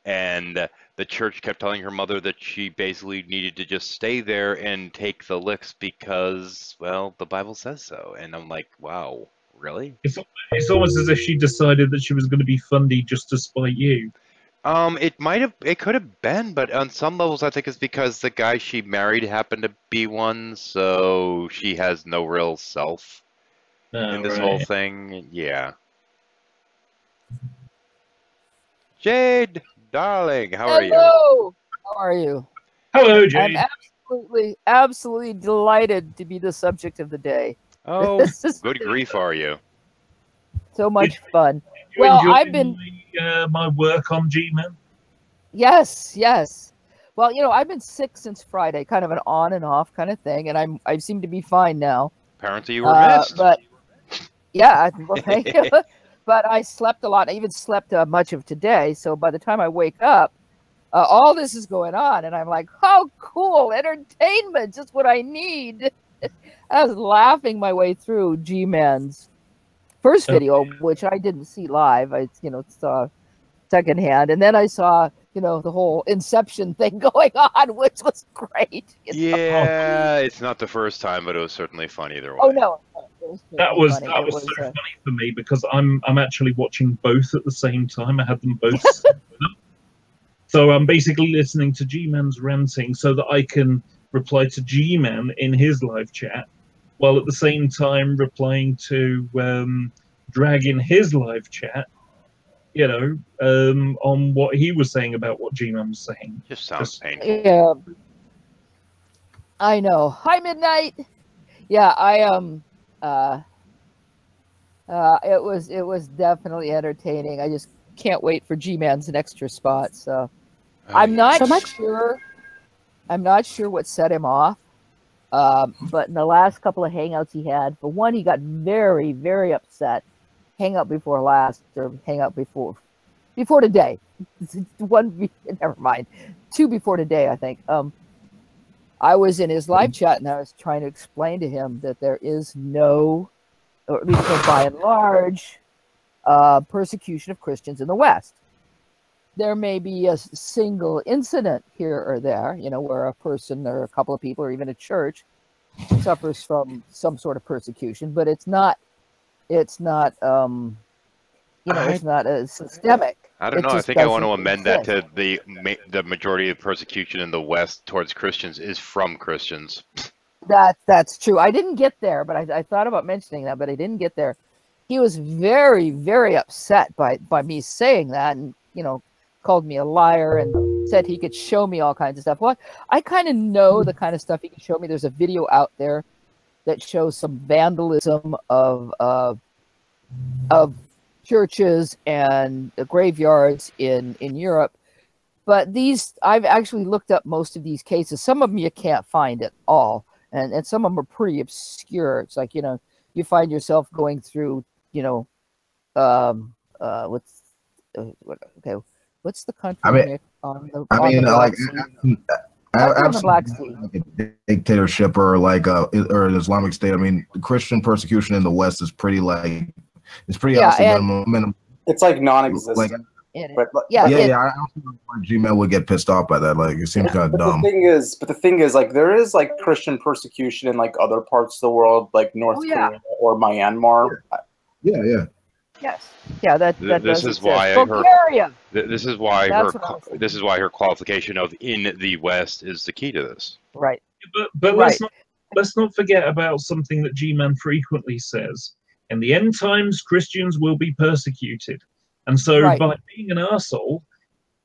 and the church kept telling her mother that she basically needed to just stay there and take the licks because, well, the Bible says so. And I'm like, wow, really? It's almost as if she decided that she was going to be fundy just to spite you. It could have been, but on some levels, I think it's because the guy she married happened to be one, so she has no real self in this whole thing. Yeah. Jade, darling, how are you? Hello. How are you? Hello, Jade. I'm absolutely delighted to be the subject of the day. Oh, good grief, are you? So much fun. You Well, enjoying I've been my work on Gman. Yes. Well, I've been sick since Friday, kind of an on and off kind of thing, and I seem to be fine now. Apparently, you were missed. But yeah, but I slept a lot. I even slept much of today. So by the time I wake up, all this is going on, and I'm like, "Oh, cool! Entertainment, just what I need." I was laughing my way through G-Man's first video, which I didn't see live. I saw secondhand, and then I saw the whole Inception thing going on, which was great. Yeah, it's not the first time, but it was certainly fun either way. Oh no, that was so funny for me because I'm actually watching both at the same time. I had them both. So I'm basically listening to G-Man's ranting so that I can reply to G-Man in his live chat, while at the same time replying to Drag in his live chat, on what he was saying about what G-Man was saying. Just sounds painful. Yeah, I know. Hi, Midnight. Yeah, it was definitely entertaining. I just can't wait for G-Man's next extra spot. So I'm not sure. I'm not sure what set him off. But in the last couple of hangouts he had, for one, he got very, very upset. Hangout before last, or hangout before today. Never mind. 2 before today, I think. I was in his live chat and I was trying to explain to him that there is no, or at least no by and large, persecution of Christians in the West. There may be a single incident here or there, where a person or a couple of people or even a church suffers from some sort of persecution, but it's not it's not systemic. I don't know. I think I want to amend that to the majority of persecution in the West towards Christians is from Christians. That's true. I didn't get there, but I thought about mentioning that, but I didn't get there. He was very, very upset by me saying that, and called me a liar and said he could show me all kinds of stuff. Well, I kind of know the kind of stuff he can show me. There's a video out there that shows some vandalism of churches and graveyards in Europe. But I've actually looked up most of these cases. Some of them you can't find at all. And some of them are pretty obscure. It's like, you find yourself going through, what's the country? Like a dictatorship or or an Islamic State. I mean, Christian persecution in the West is pretty minimum. It's like non-existent. I don't think Gmail would get pissed off by that. Like, it seems kind of dumb. The thing is, like, there is like Christian persecution in like other parts of the world, like North Korea or Myanmar. Yeah. Yes. Yeah. This is why Bulgaria. This is why her qualification of in the West is the key to this. Right. But let's not forget about something that G-Man frequently says. in the end times, Christians will be persecuted. And so by being an arsehole,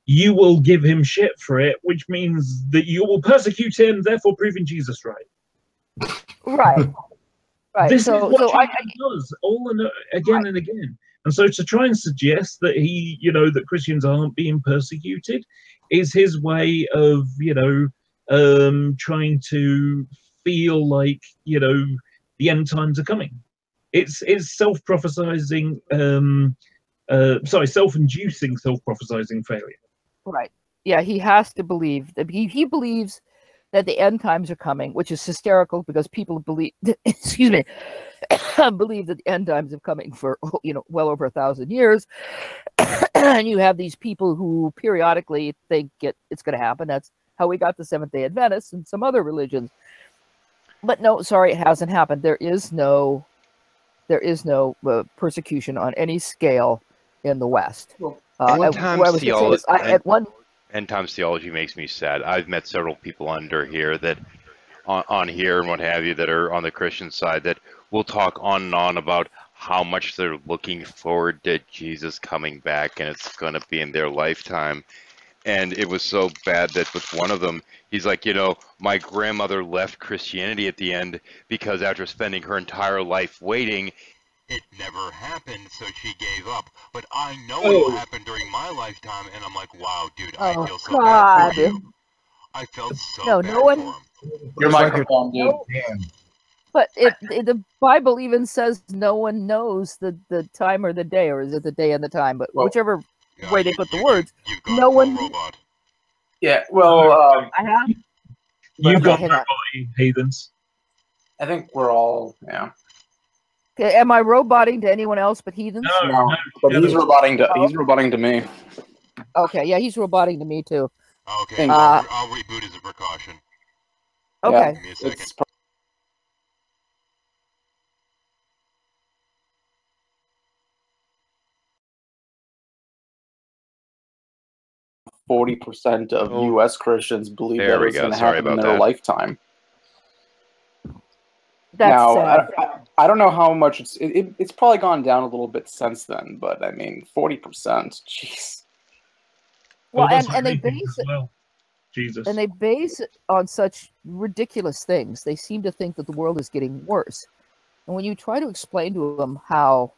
you will give him shit for it, which means that you will persecute him, therefore proving Jesus right. Right. Right. This is what I does again and again. And so to try and suggest that that Christians aren't being persecuted is his way of, trying to feel like, the end times are coming. It's self-prophesizing, self-inducing self-prophesizing failure. Right. Yeah, he has to believe that he believes that the end times are coming, which is hysterical because people believe, excuse me, believe that the end times are coming for, well over 1,000 years. And you have these people who periodically think it's going to happen. That's how we got the Seventh-day Adventists and some other religions. But no, sorry, it hasn't happened. There is no persecution on any scale in the West. End times theology makes me sad. I've met several people under here that on here and what have you that are on the Christian side that will talk on and on about how much they're looking forward to Jesus coming back and it's going to be in their lifetime. And it was so bad that with one of them, he's like, my grandmother left Christianity at the end because after spending her entire life waiting, it never happened, so she gave up. But I know it will happen during my lifetime, and I'm like, wow, dude, I feel so bad for you. I felt so bad for him. Your microphone, dude. But the Bible even says no one knows the time or the day, or is it the day and the time? But whichever way they put the words, no one. Yeah, well, you got robot heathens. I think we're all, yeah. Okay, am I roboting to anyone else but heathens? No, but he's roboting to me. Okay, yeah, he's roboting to me too. Okay, I'll reboot as a precaution. Okay. Yeah, give me a second. 40% of U.S. Christians believe that it's going to happen in their lifetime. That's sad. I don't know how much it's probably gone down a little bit since then, but I mean, 40%, jeez. Well, and they base it. Well. Jesus. And they base it on such ridiculous things. They seem to think that the world is getting worse. And when you try to explain to them how,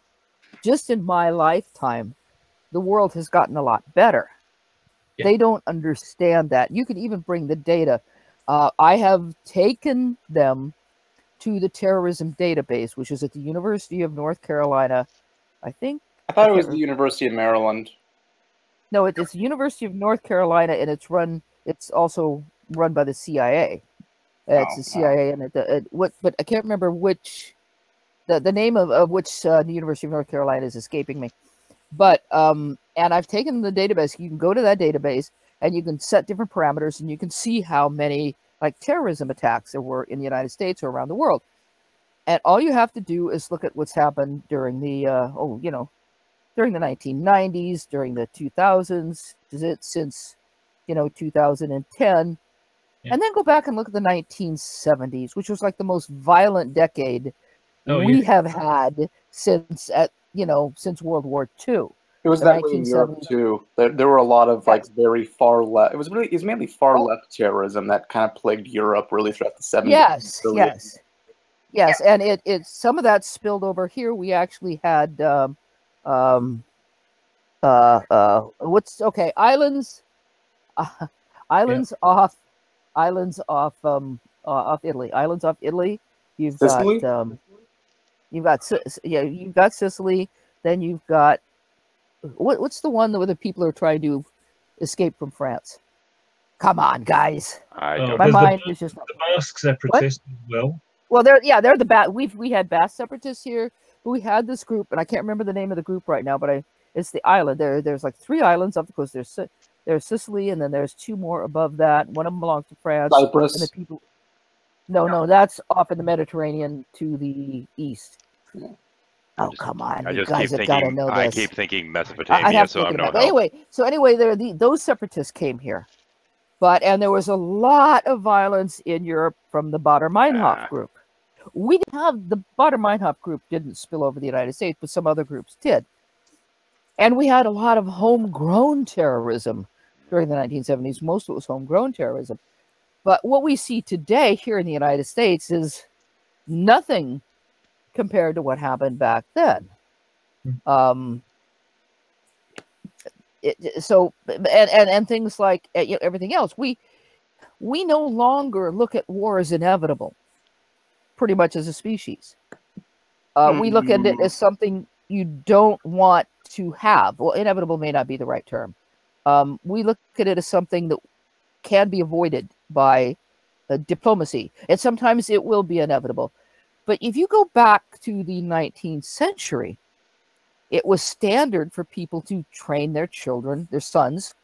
just in my lifetime, the world has gotten a lot better, they don't understand that. You can even bring the data. I have taken them to the terrorism database, which is at the University of North Carolina, I think. I thought it was the University of Maryland. No, it's the University of North Carolina, and it's also run by the CIA. It's the CIA, and but I can't remember which, the name of which the University of North Carolina is escaping me. But and I've taken the database. You can go to that database, and you can set different parameters, and you can see how many terrorism attacks there were in the United States or around the world. And all you have to do is look at what's happened during the during the 1990s, during the 2000s, since 2010, and then go back and look at the 1970s, which was like the most violent decade we have had since since World War II. It was that way in Europe too. There were a lot of very far left. It was mainly far left terrorism that kind of plagued Europe really throughout the 70s. Yes, and it some of that spilled over here. We actually had islands off Italy. You've Sicily? You've got Sicily. Then you've got what's the one where the people are trying to escape from France? Come on, guys! My mind is just the Basque separatists as well. Well, they're the we had Basque separatists here. We had this group, and I can't remember the name of the group right now, but it's the island. There's like 3 islands off the coast. There's Sicily, and then there's 2 more above that. One of them belongs to France. Cyprus. And the people. No, that's off in the Mediterranean to the east. Yeah. Oh, come on! You guys have got to know this. I keep thinking Mesopotamia, so I'm no help. Anyway, those separatists came here, and there was a lot of violence in Europe from the Baader-Meinhof group. We didn't have the Baader-Meinhof group didn't spill over the United States, but some other groups did. And we had a lot of homegrown terrorism during the 1970s. Most of it was homegrown terrorism. But what we see today here in the United States is nothing compared to what happened back then. And things like everything else, we no longer look at war as inevitable, pretty much as a species. We look at it as something you don't want to have. Well, inevitable may not be the right term. We look at it as something that can be avoided by diplomacy, and sometimes it will be inevitable. But if you go back to the 19th century, it was standard for people to train their children, their sons,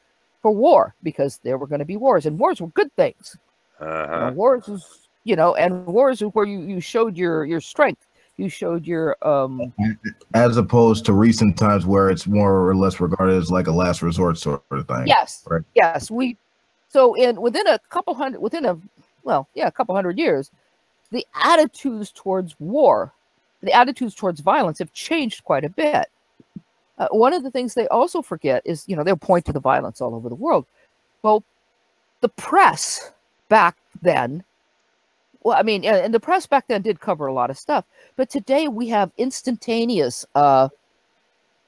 for war, because there were going to be wars, and wars were good things. Wars was, and wars is where you showed your strength. You showed your as opposed to recent times where it's more or less regarded as like a last resort sort of thing. Yes, right? Yes. Within a couple hundred years, the attitudes towards war, the attitudes towards violence have changed quite a bit. One of the things they also forget is, they'll point to the violence all over the world. Well, the press back then, and the press back then did cover a lot of stuff, but today we have instantaneous,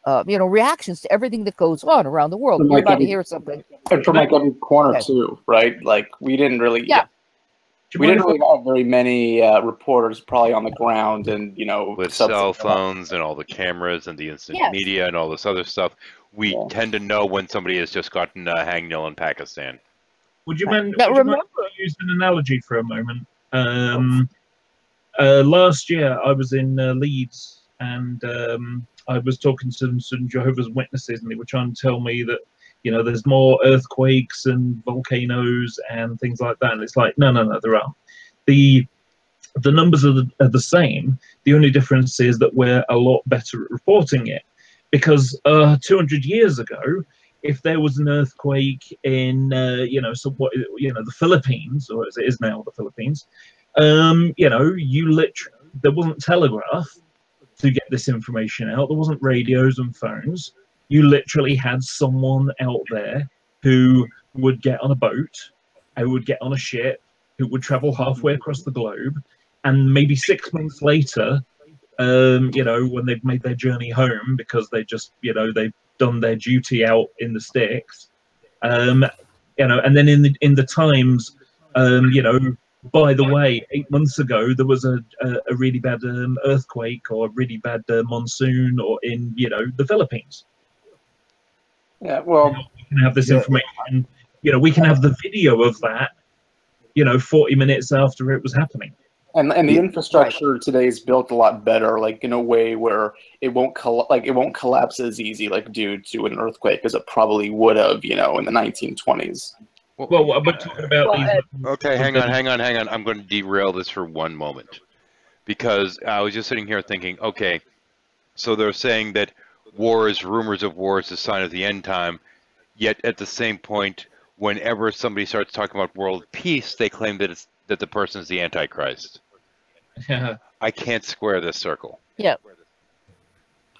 reactions to everything that goes on around the world. You're about to hear something. And from every corner too, right? Like we didn't really, we didn't really have very many reporters probably on the ground, and with cell phones and all the cameras and the instant media and all this other stuff, we tend to know when somebody has just gotten a hangnail in Pakistan. Would you mind use an analogy for a moment? Last year I was in Leeds, and I was talking to some Jehovah's Witnesses, and they were trying to tell me that there's more earthquakes and volcanoes and things like that. And it's like, no, there aren't. The numbers are the same. The only difference is that we're a lot better at reporting it. Because 200 years ago, if there was an earthquake in, the Philippines, or as it is now, the Philippines, there wasn't telegraph to get this information out. There wasn't radios and phones. You literally had someone out there who would get on a boat, who would get on a ship, who would travel halfway across the globe, and maybe 6 months later, when they've made their journey home because they just, they've done their duty out in the sticks, and then in the Times, by the way, 8 months ago there was a really bad earthquake or a really bad monsoon or in the Philippines. Yeah, well, we can have this information. We can have the video of that. 40 minutes after it was happening. And the infrastructure today is built a lot better, like in a way where it won't collapse as easy, like due to an earthquake, as it probably would have, in the 1920s. Well, I'm talking about these. Okay, hang on. I'm going to derail this for one moment, because I was just sitting here thinking, okay, so they're saying that rumors of war is a sign of the end time, yet at the same point, whenever somebody starts talking about world peace, they claim that the person is the Antichrist. I can't square this circle. Yeah.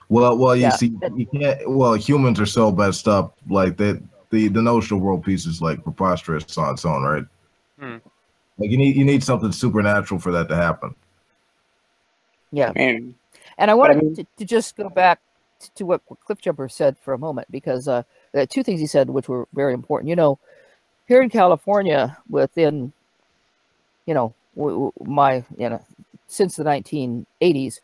Well, you see, you can't. Well, humans are so messed up. Like that, the notion of world peace is like preposterous on its own, right? Like you need something supernatural for that to happen. Yeah. And I wanted to just go back to what Cliffjumper said for a moment, because there are two things he said which were very important. Here in California, within since the 1980s,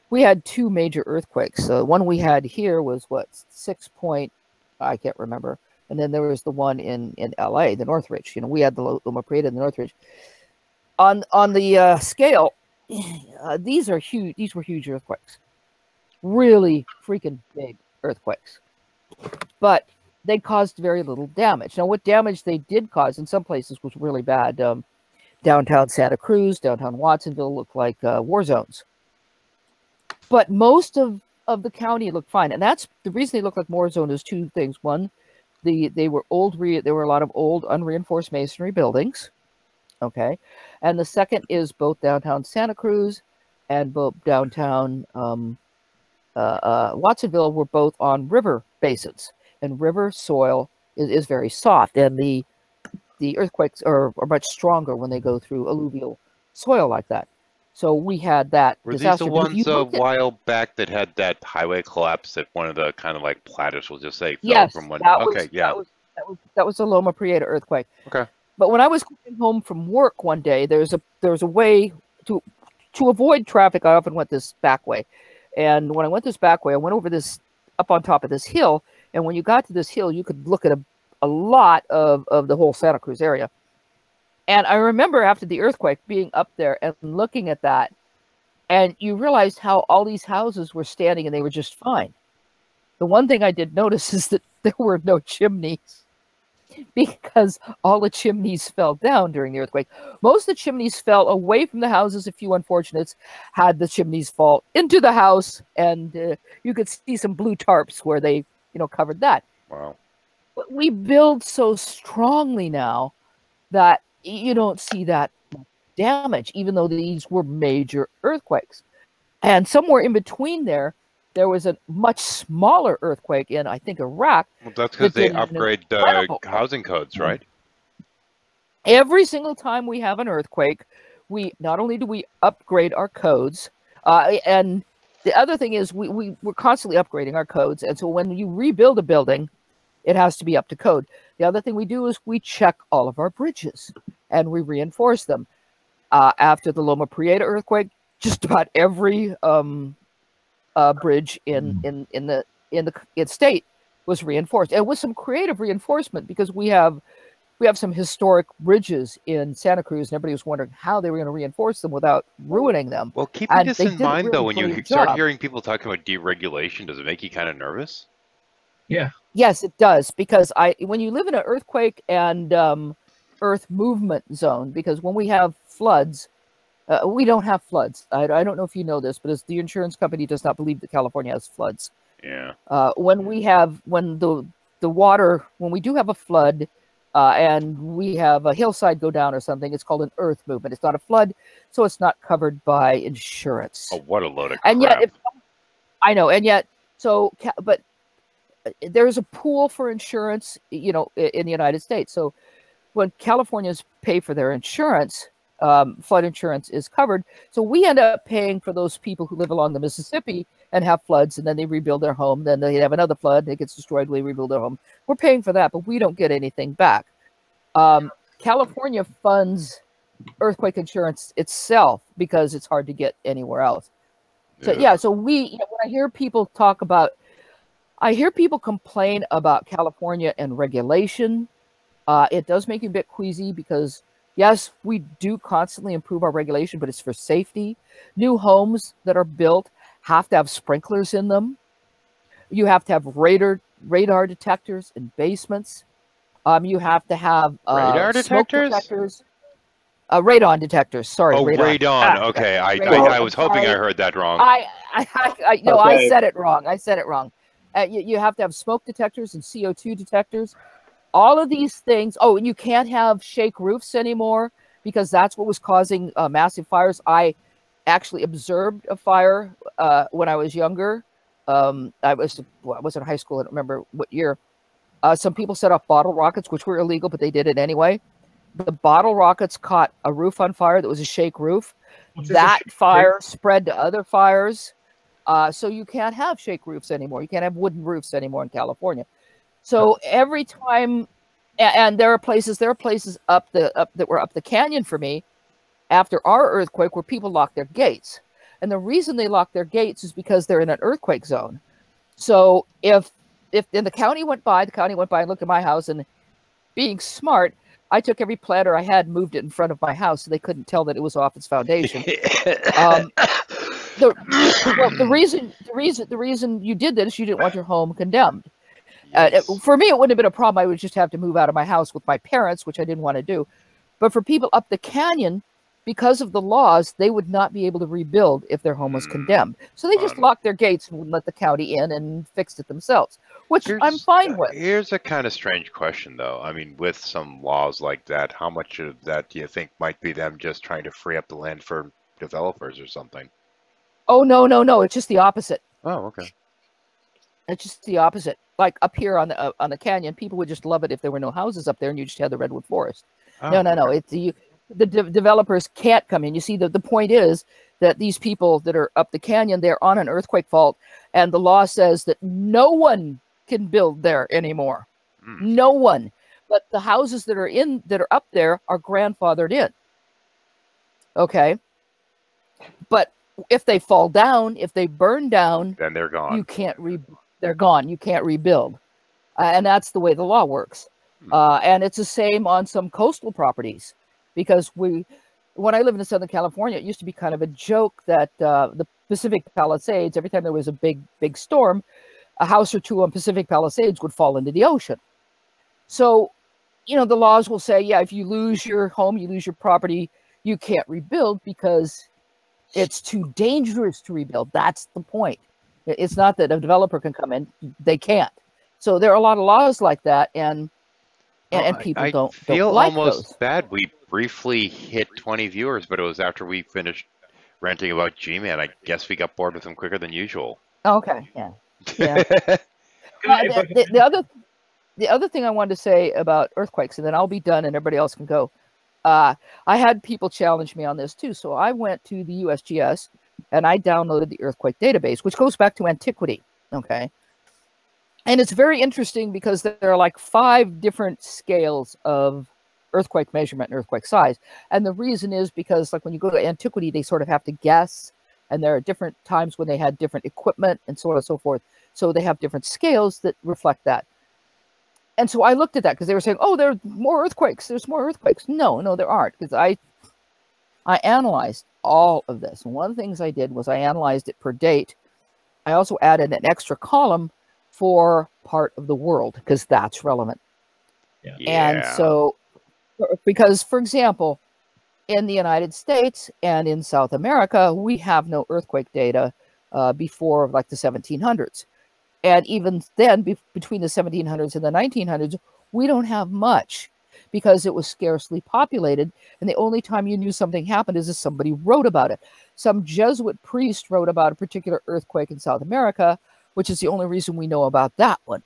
we had two major earthquakes. The one we had here was 6 point, I can't remember, and then there was the one in LA, the Northridge. We had the Loma Prieta and the Northridge. On the scale, these are huge. These were huge earthquakes, really freaking big earthquakes, but they caused very little damage. Now, what damage they did cause in some places was really bad. Downtown Santa Cruz, downtown Watsonville looked like war zones. But most of the county looked fine. And that's the reason they looked like war zones is two things. One, they were old. There were a lot of old unreinforced masonry buildings. Okay. And the second is both downtown Santa Cruz and both downtown Watsonville were both on river basins. And river soil is very soft. And the earthquakes are much stronger when they go through alluvial soil like that. So we had that Were disaster. these the ones a while back that had that highway collapse that one of the kind of like platters, we'll just say, fell from one? Okay, yeah. That was the Loma Prieta earthquake. Okay. But when I was coming home from work one day, there was a way to avoid traffic. I often went this back way. And when I went this back way, I went over this up on top of this hill. And when you got to this hill, you could look at a lot of the whole Santa Cruz area. And I remember after the earthquake being up there and looking at that, and you realized how all these houses were standing and they were just fine. The one thing I did notice is that there were no chimneys because all the chimneys fell down during the earthquake. Most of the chimneys fell away from the houses. A few unfortunates had the chimneys fall into the house, and you could see some blue tarps where they, covered that. Wow. But we build so strongly now that you don't see that damage, even though these were major earthquakes. And somewhere in between there was a much smaller earthquake in, I think, Iraq. Well, that's because they upgrade the housing codes, right? Every single time we have an earthquake, we not only do we upgrade our codes, and the other thing is we're constantly upgrading our codes. And so when you rebuild a building, it has to be up to code. The other thing we do is we check all of our bridges and we reinforce them. After the Loma Prieta earthquake, just about every bridge in the state was reinforced, and with some creative reinforcement, because we have some historic bridges in Santa Cruz, and everybody was wondering how they were going to reinforce them without ruining them. Well, keeping this in mind, though, when you start hearing people talking about deregulation, does it make you kind of nervous? Yeah. Yes, it does, because when you live in an earthquake and earth movement zone, because when we have floods, we don't have floods. I don't know if you know this, but the insurance company does not believe that California has floods. Yeah. When we do have a flood and we have a hillside go down or something, it's called an earth movement. It's not a flood, so it's not covered by insurance. Oh, what a load of crap. And yet, I know, but there's a pool for insurance, in the United States. So when Californians pay for their insurance, flood insurance is covered. So we end up paying for those people who live along the Mississippi and have floods, and then they rebuild their home. Then they have another flood, it gets destroyed, we rebuild their home. We're paying for that, but we don't get anything back. California funds earthquake insurance itself because it's hard to get anywhere else. So so when I hear people complain about California and regulation, it does make you a bit queasy, because yes, we do constantly improve our regulation, but it's for safety. New homes that are built have to have sprinklers in them. You have to have radar detectors in basements. You have to have radar detectors? Radon detectors. Sorry. Oh, radon. Okay, I was hoping I heard that wrong. I said it wrong. You have to have smoke detectors and CO2 detectors. All of these things. Oh, and you can't have shake roofs anymore, because that's what was causing massive fires. I actually observed a fire when I was younger. I was in high school. I don't remember what year. Some people set off bottle rockets, which were illegal, but they did it anyway. The bottle rockets caught a roof on fire that was a shake roof. That fire spread to other fires. So you can't have shake roofs anymore. You can't have wooden roofs anymore in California. So every time, and there are places up that were up the canyon for me after our earthquake where people locked their gates. And the reason they locked their gates is because they're in an earthquake zone. So if the county went by and looked at my house, and being smart, I took every planter I had, moved it in front of my house so they couldn't tell that it was off its foundation. The reason you did that is you didn't want your home condemned. For me, it wouldn't have been a problem. I would just have to move out of my house with my parents, which I didn't want to do. But for people up the canyon, because of the laws, they would not be able to rebuild if their home was condemned. So they just locked their gates and wouldn't let the county in and fixed it themselves. which I'm fine with. Here's a kind of strange question, though. I mean, with some laws like that, how much of that do you think might be them just trying to free up the land for developers or something? Oh, no. It's just the opposite. Oh, okay. It's just the opposite. Like up here on the canyon, people would just love it if there were no houses up there and you just had the redwood forest. Oh, No. okay. It's the developers can't come in. You see, the point is that these people that are up the canyon, they're on an earthquake fault, and the law says that no one can build there anymore. No one. But the houses that are up there are grandfathered in. Okay. But if they fall down, if they burn down, then they're gone. They're gone. You can't rebuild. And that's the way the law works. And it's the same on some coastal properties, because when I lived in Southern California, it used to be kind of a joke that the Pacific Palisades, every time there was a big storm, a house or two on Pacific Palisades would fall into the ocean. So, the laws will say, yeah, if you lose your home, you lose your property, you can't rebuild because it's too dangerous to rebuild. That's the point. It's not that a developer can come in; they can't. So there are a lot of laws like that, and people don't feel like almost those. bad. We briefly hit 20 viewers, but it was after we finished ranting about G-Man. I guess we got bored with him quicker than usual. Okay, yeah. The other thing I wanted to say about earthquakes, and then I'll be done, and everybody else can go. I had people challenge me on this too, so I went to the USGS and I downloaded the earthquake database, which goes back to antiquity. Okay. And it's very interesting because there are like 5 different scales of earthquake measurement and earthquake size. And the reason is because, like, when you go to antiquity, they sort of have to guess. And there are different times when they had different equipment and so on and so forth. So they have different scales that reflect that. And so I looked at that because they were saying, oh, there are more earthquakes. There's more earthquakes. No, there aren't. Because I analyzed all of this. And one of the things I did was I analyzed it per date. I also added an extra column for part of the world, because that's relevant. Yeah. And so, because, for example, in the United States and in South America, we have no earthquake data before like the 1700s. And even then, between the 1700s and the 1900s, we don't have much because it was scarcely populated. And the only time you knew something happened is if somebody wrote about it. Some Jesuit priest wrote about a particular earthquake in South America, which is the only reason we know about that one.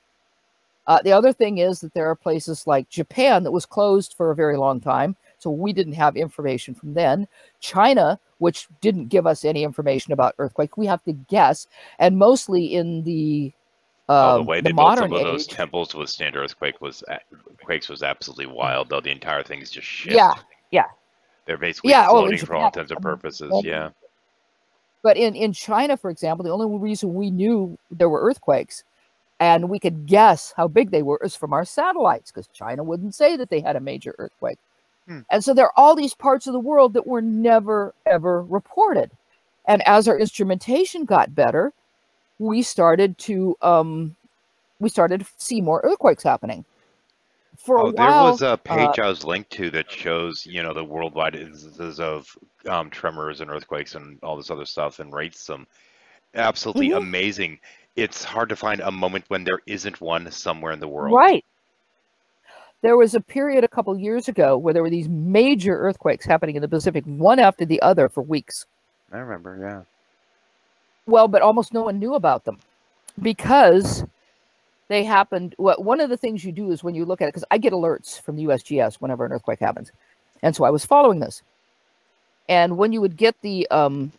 The other thing is that there are places like Japan that was closed for a very long time, so we didn't have information from then. China, which didn't give us any information about earthquake, we have to guess. And mostly in the way they built some of those temples to withstand quakes was absolutely wild, though. The entire thing's just shit. Yeah. They're basically floating for all intents and purposes, yeah. But in China, for example, the only reason we knew there were earthquakes and we could guess how big they were is from our satellites, because China wouldn't say that they had a major earthquake. And so there are all these parts of the world that were never, ever reported. And as our instrumentation got better, we started to see more earthquakes happening. For a while, there was a page I was linked to that shows, the worldwide instances of tremors and earthquakes and all this other stuff, and rates them. Absolutely amazing. It's hard to find a moment when there isn't one somewhere in the world. Right. There was a period a couple years ago where there were these major earthquakes happening in the Pacific, one after the other for weeks. I remember, yeah. Well, but almost no one knew about them because they happened. One of the things you do is when you look at it, because I get alerts from the USGS whenever an earthquake happens. And so I was following this. And when you would get the, one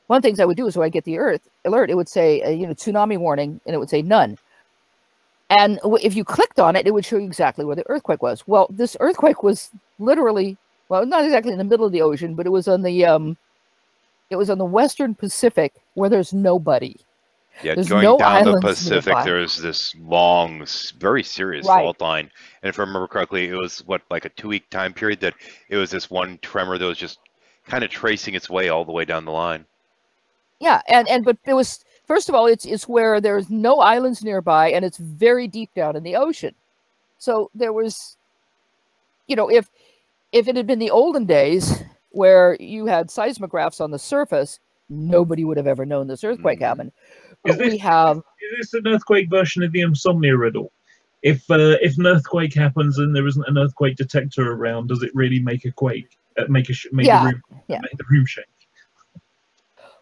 of the things I would do is when I get the alert, it would say, tsunami warning, and it would say none. And if you clicked on it, it would show you exactly where the earthquake was. Well, this earthquake was literally, well, not exactly in the middle of the ocean, but it was on the Western Pacific where there's nobody. Yeah, there's going no down the islands Pacific, nearby. there's this long, very serious fault line. And if I remember correctly, it was, like a 2-week time period that it was this one tremor that was just kind of tracing its way all the way down the line. Yeah, but it was, first of all, it's where there's no islands nearby, and it's very deep down in the ocean. So there was, if it had been the olden days where you had seismographs on the surface, nobody would have ever known this earthquake happened. But we have it's an earthquake version of the Insomnia riddle. If an earthquake happens and there isn't an earthquake detector around, does it really make a quake? Make the room shake?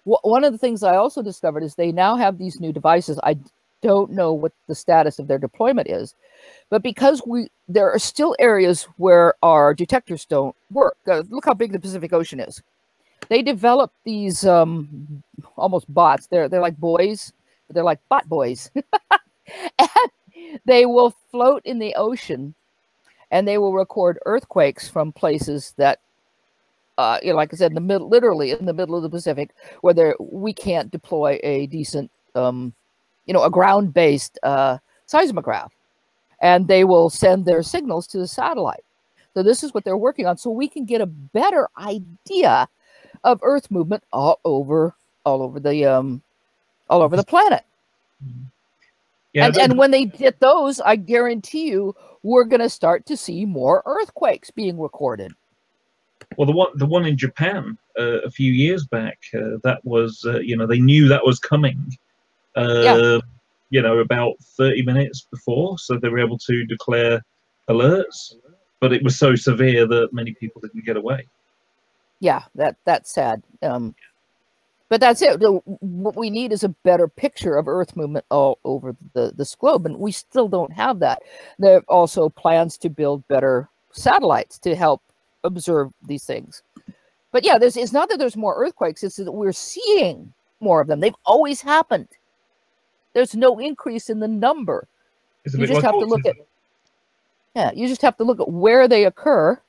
One of the things I also discovered is they now have these new devices. I don't know what the status of their deployment is, but because there are still areas where our detectors don't work. Look how big the Pacific Ocean is. They developed these almost bots. They're like boys. They're like bot boys. And they will float in the ocean, and they will record earthquakes from places that, like I said, in the middle, literally in the middle of the Pacific, where we can't deploy a decent, a ground-based seismograph, and they will send their signals to the satellite. So this is what they're working on, so we can get a better idea of Earth movement all over the planet. Yeah, and when they get those, I guarantee you, we're going to start to see more earthquakes being recorded. Well, the one in Japan a few years back, that was they knew that was coming. About 30 minutes before, so they were able to declare alerts. But it was so severe that many people didn't get away. Yeah, that's sad. But that's it. What we need is a better picture of Earth movement all over this globe, and we still don't have that. There are also plans to build better satellites to help observe these things. But yeah, it's not that there's more earthquakes, it's that we're seeing more of them. They've always happened. There's no increase in the number. You just have to look at where they occur.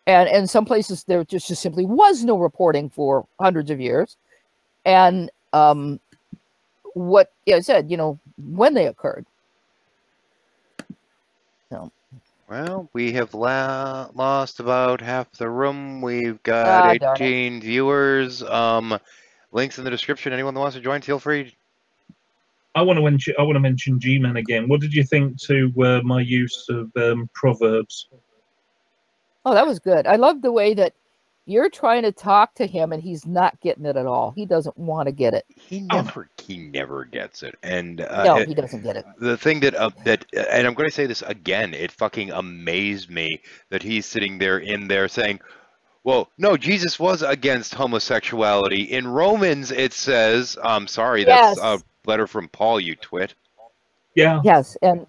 And in some places there just simply was no reporting for hundreds of years. And what I said, when they occurred. So. Well, we have lost about half the room. We've got 18 viewers. Links in the description. Anyone that wants to join, feel free. I want to mention G-Man again. What did you think to my use of proverbs? Oh, that was good. I love the way that you're trying to talk to him and he's not getting it at all. He doesn't want to get it. He never gets it. And no, he doesn't get it. The thing that and I'm going to say this again, it fucking amazed me that he's sitting there saying, well, no, Jesus was against homosexuality. In Romans it says, I'm sorry, that's a letter from Paul, you twit. Yeah. Yes, and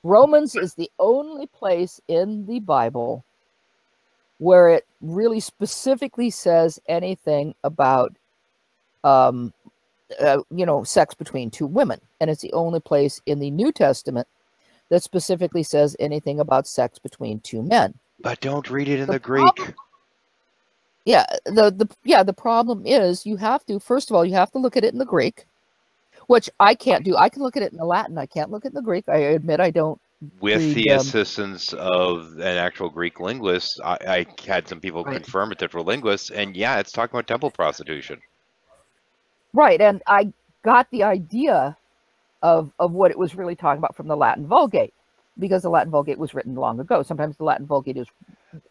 Romans is the only place in the Bible where it really specifically says anything about, sex between two women. And it's the only place in the New Testament that specifically says anything about sex between two men. But don't read it in the Greek. The problem is first of all, you have to look at it in the Greek, which I can't do. I can look at it in the Latin. I can't look at it in the Greek. I admit I don't. With the assistance of an actual Greek linguist, I had some people confirm it that were linguists, and yeah, it's talking about temple prostitution. Right, and I got the idea of what it was really talking about from the Latin Vulgate, because the Latin Vulgate was written long ago. Sometimes the Latin Vulgate is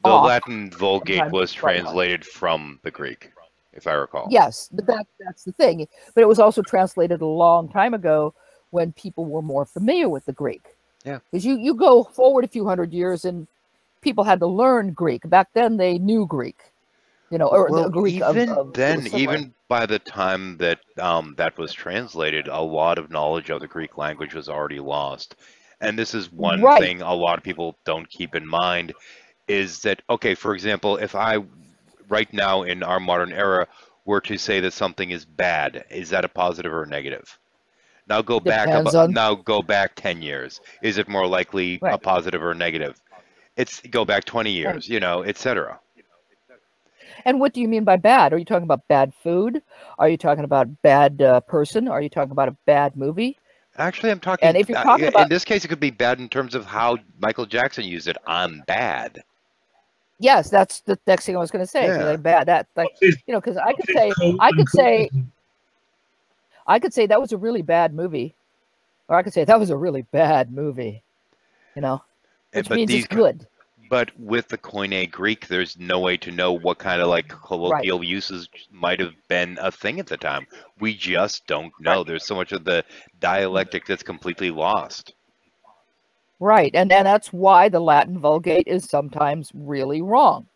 Latin Vulgate was translated from the Greek, if I recall. Yes, but that's the thing. But it was also translated a long time ago when people were more familiar with the Greek. Yeah, because you go forward a few hundred years and people had to learn Greek. Back then they knew Greek, or Greek. Even by the time that that was translated, a lot of knowledge of the Greek language was already lost. And this is one thing a lot of people don't keep in mind, is that, okay, for example, if I, right now in our modern era, were to say that something is bad, is that a positive or a negative? Now go back 10 years. Is it more likely a positive or a negative? Go back 20 years, etc. And what do you mean by bad? Are you talking about bad food? Are you talking about bad person? Are you talking about a bad movie? Actually, I'm talking. And if you're talking about, in this case, it could be bad in terms of how Michael Jackson used it. I'm bad. Yes, that's the next thing I was going to say. Yeah. Bad. Because I could say that was a really bad movie, or I could say that was a really bad movie. Which means it's good. But with the Koine Greek, there's no way to know what kind of like colloquial uses might have been a thing at the time. We just don't know. There's so much of the dialectic that's completely lost. Right, and that's why the Latin Vulgate is sometimes really wrong.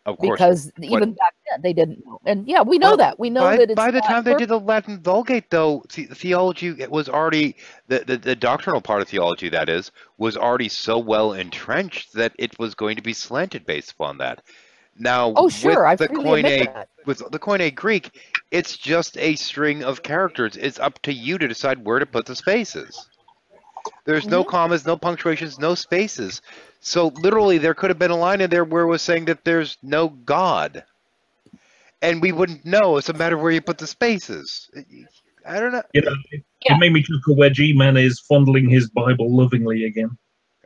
Of course, because even back then they didn't know. And yeah, we know that. We know that it's by the time they did the Latin Vulgate, though, theology was already the doctrinal part of theology, that is, was already so well entrenched that it was going to be slanted based upon that. Now, with the Koine Greek, it's just a string of characters. It's up to you to decide where to put the spaces. There's no commas, no punctuations, no spaces. So literally, there could have been a line in there where it was saying that there's no God. And we wouldn't know. It's a matter of where you put the spaces. I don't know. You know, it made me chuckle where G-Man is fondling his Bible lovingly again.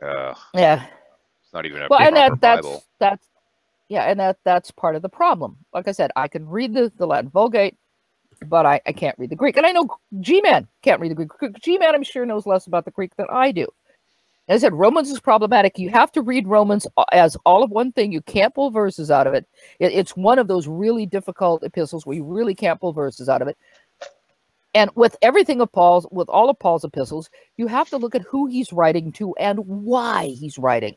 Yeah. It's not even a Bible. That's part of the problem. Like I said, I can read the Latin Vulgate, but I can't read the Greek. And I know G-Man can't read the Greek. G-Man, I'm sure, knows less about the Greek than I do. As I said, Romans is problematic. You have to read Romans as all of one thing. You can't pull verses out of it. It's one of those really difficult epistles where you really can't pull verses out of it. And with everything of Paul's, with all of Paul's epistles, you have to look at who he's writing to and why he's writing.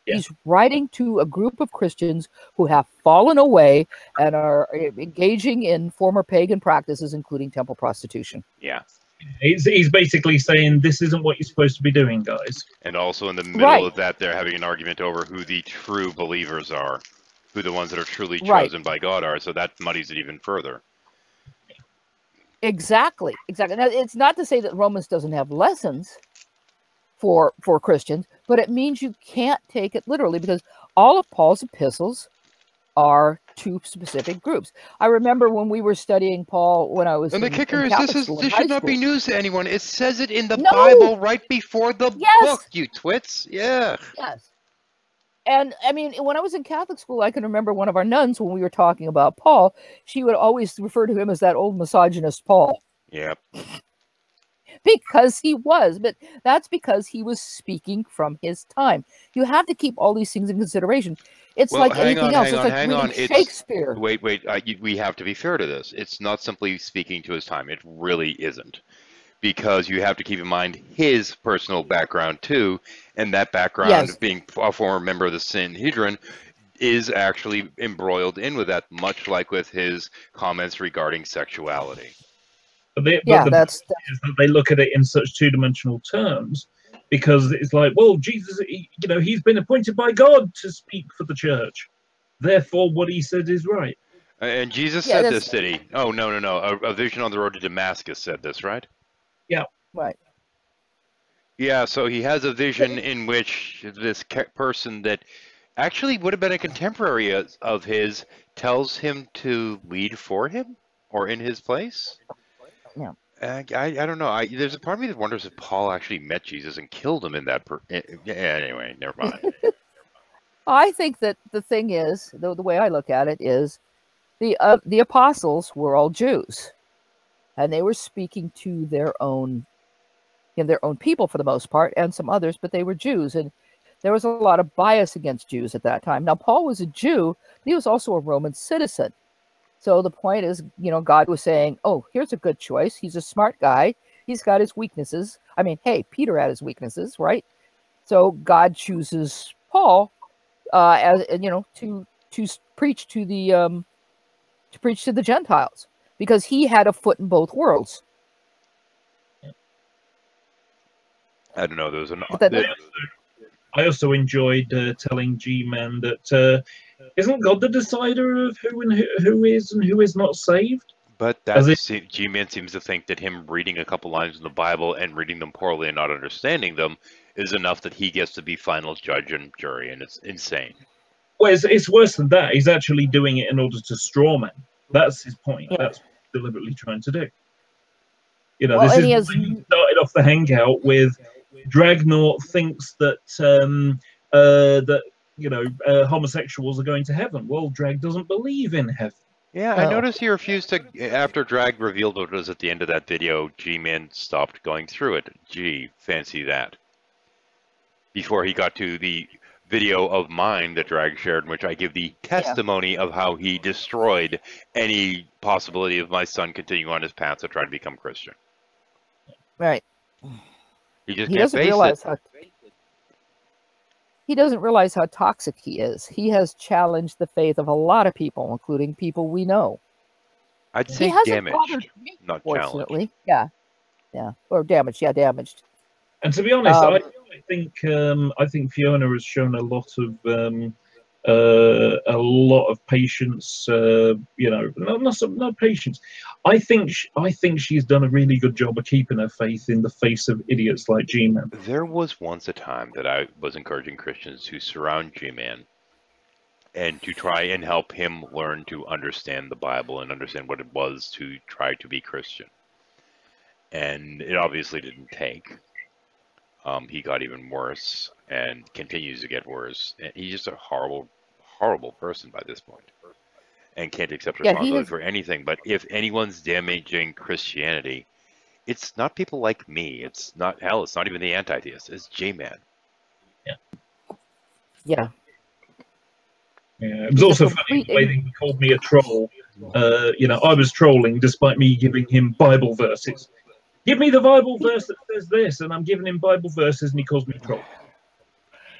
Yeah. He's writing to a group of Christians who have fallen away and are engaging in former pagan practices, including temple prostitution. Yeah. He's basically saying this isn't what you're supposed to be doing, guys. And also in the middle of that, they're having an argument over who the true believers are, who the ones that are truly chosen by God are. So that muddies it even further. Exactly. Now, it's not to say that Romans doesn't have lessons for Christians, but it means you can't take it literally because all of Paul's epistles are to specific groups. I remember when we were studying Paul when I was and the kicker is this should not be news to anyone. It says it in the No. Bible right before the book, you twits. Yeah. Yes. And I mean, when I was in Catholic school, I can remember one of our nuns, when we were talking about Paul, she would always refer to him as that old misogynist Paul. Yep. Because he was, but that's because he was speaking from his time. You have to keep all these things in consideration. It's like anything else. It's like reading Shakespeare. Wait. We have to be fair to this. It's not simply speaking to his time. It really isn't. Because you have to keep in mind his personal background, too. And that background of being a former member of the Sanhedrin is actually embroiled in with that, much like with his comments regarding sexuality. They look at it in such two-dimensional terms because it's like, well, Jesus, he's been appointed by God to speak for the church. Therefore, what he said is right. And Jesus said this, did he? Oh, no. A vision on the road to Damascus said this, right? Yeah. Right. Yeah, so he has a vision in which this person that actually would have been a contemporary of his tells him to lead for him or in his place. Yeah. I don't know. There's a part of me that wonders if Paul actually met Jesus and killed him in that. Anyway, never mind. I think that the thing is, the way I look at it is, the apostles were all Jews, and they were speaking to their own people for the most part, and some others, but they were Jews, and there was a lot of bias against Jews at that time. Now, Paul was a Jew, but he was also a Roman citizen. So the point is, God was saying, oh, here's a good choice. He's a smart guy. He's got his weaknesses. I mean, hey, Peter had his weaknesses, right? So God chooses Paul to preach to the Gentiles because he had a foot in both worlds. I don't know. I also enjoyed telling G-Man that isn't God the decider of who is and who is not saved? But G-Man seems to think that him reading a couple lines in the Bible and reading them poorly and not understanding them is enough that he gets to be final judge and jury, and it's insane. Well, it's worse than that. He's actually doing it in order to strawman. That's his point. Yeah. That's what he's deliberately trying to do. He started off the hangout with Dragnaught thinks that homosexuals are going to heaven. Well, Drag doesn't believe in heaven. Yeah, I noticed he refused to. After Drag revealed what it was at the end of that video, G-Man stopped going through it. Gee, fancy that. Before he got to the video of mine that Drag shared in which I give the testimony of how he destroyed any possibility of my son continuing on his path to try to become Christian. Right. He just He can't doesn't face realize it. how he doesn't realize how toxic he is. He has challenged the faith of a lot of people, including people we know. I'd He say hasn't bothered damaged, me, not challenged. fortunately. Yeah. Yeah. Or damaged. Yeah, damaged. And to be honest, I think Fiona has shown a lot of patience. You know, not patience. I think she's done a really good job of keeping her faith in the face of idiots like G-Man. There was once a time that I was encouraging Christians to surround G-Man and to try and help him learn to understand the Bible and understand what it was to try to be Christian. And it obviously didn't take. He got even worse and continues to get worse. And he's just a horrible, horrible person by this point and can't accept responsibility for anything. But if anyone's damaging Christianity, it's not people like me. It's not, hell, it's not even the anti-theist. It's J-Man. Yeah. Yeah. Yeah, it was also funny when he called me a troll. You know, I was trolling despite me giving him Bible verses. Give me the Bible verse that says this, and I'm giving him Bible verses, and he calls me a troll.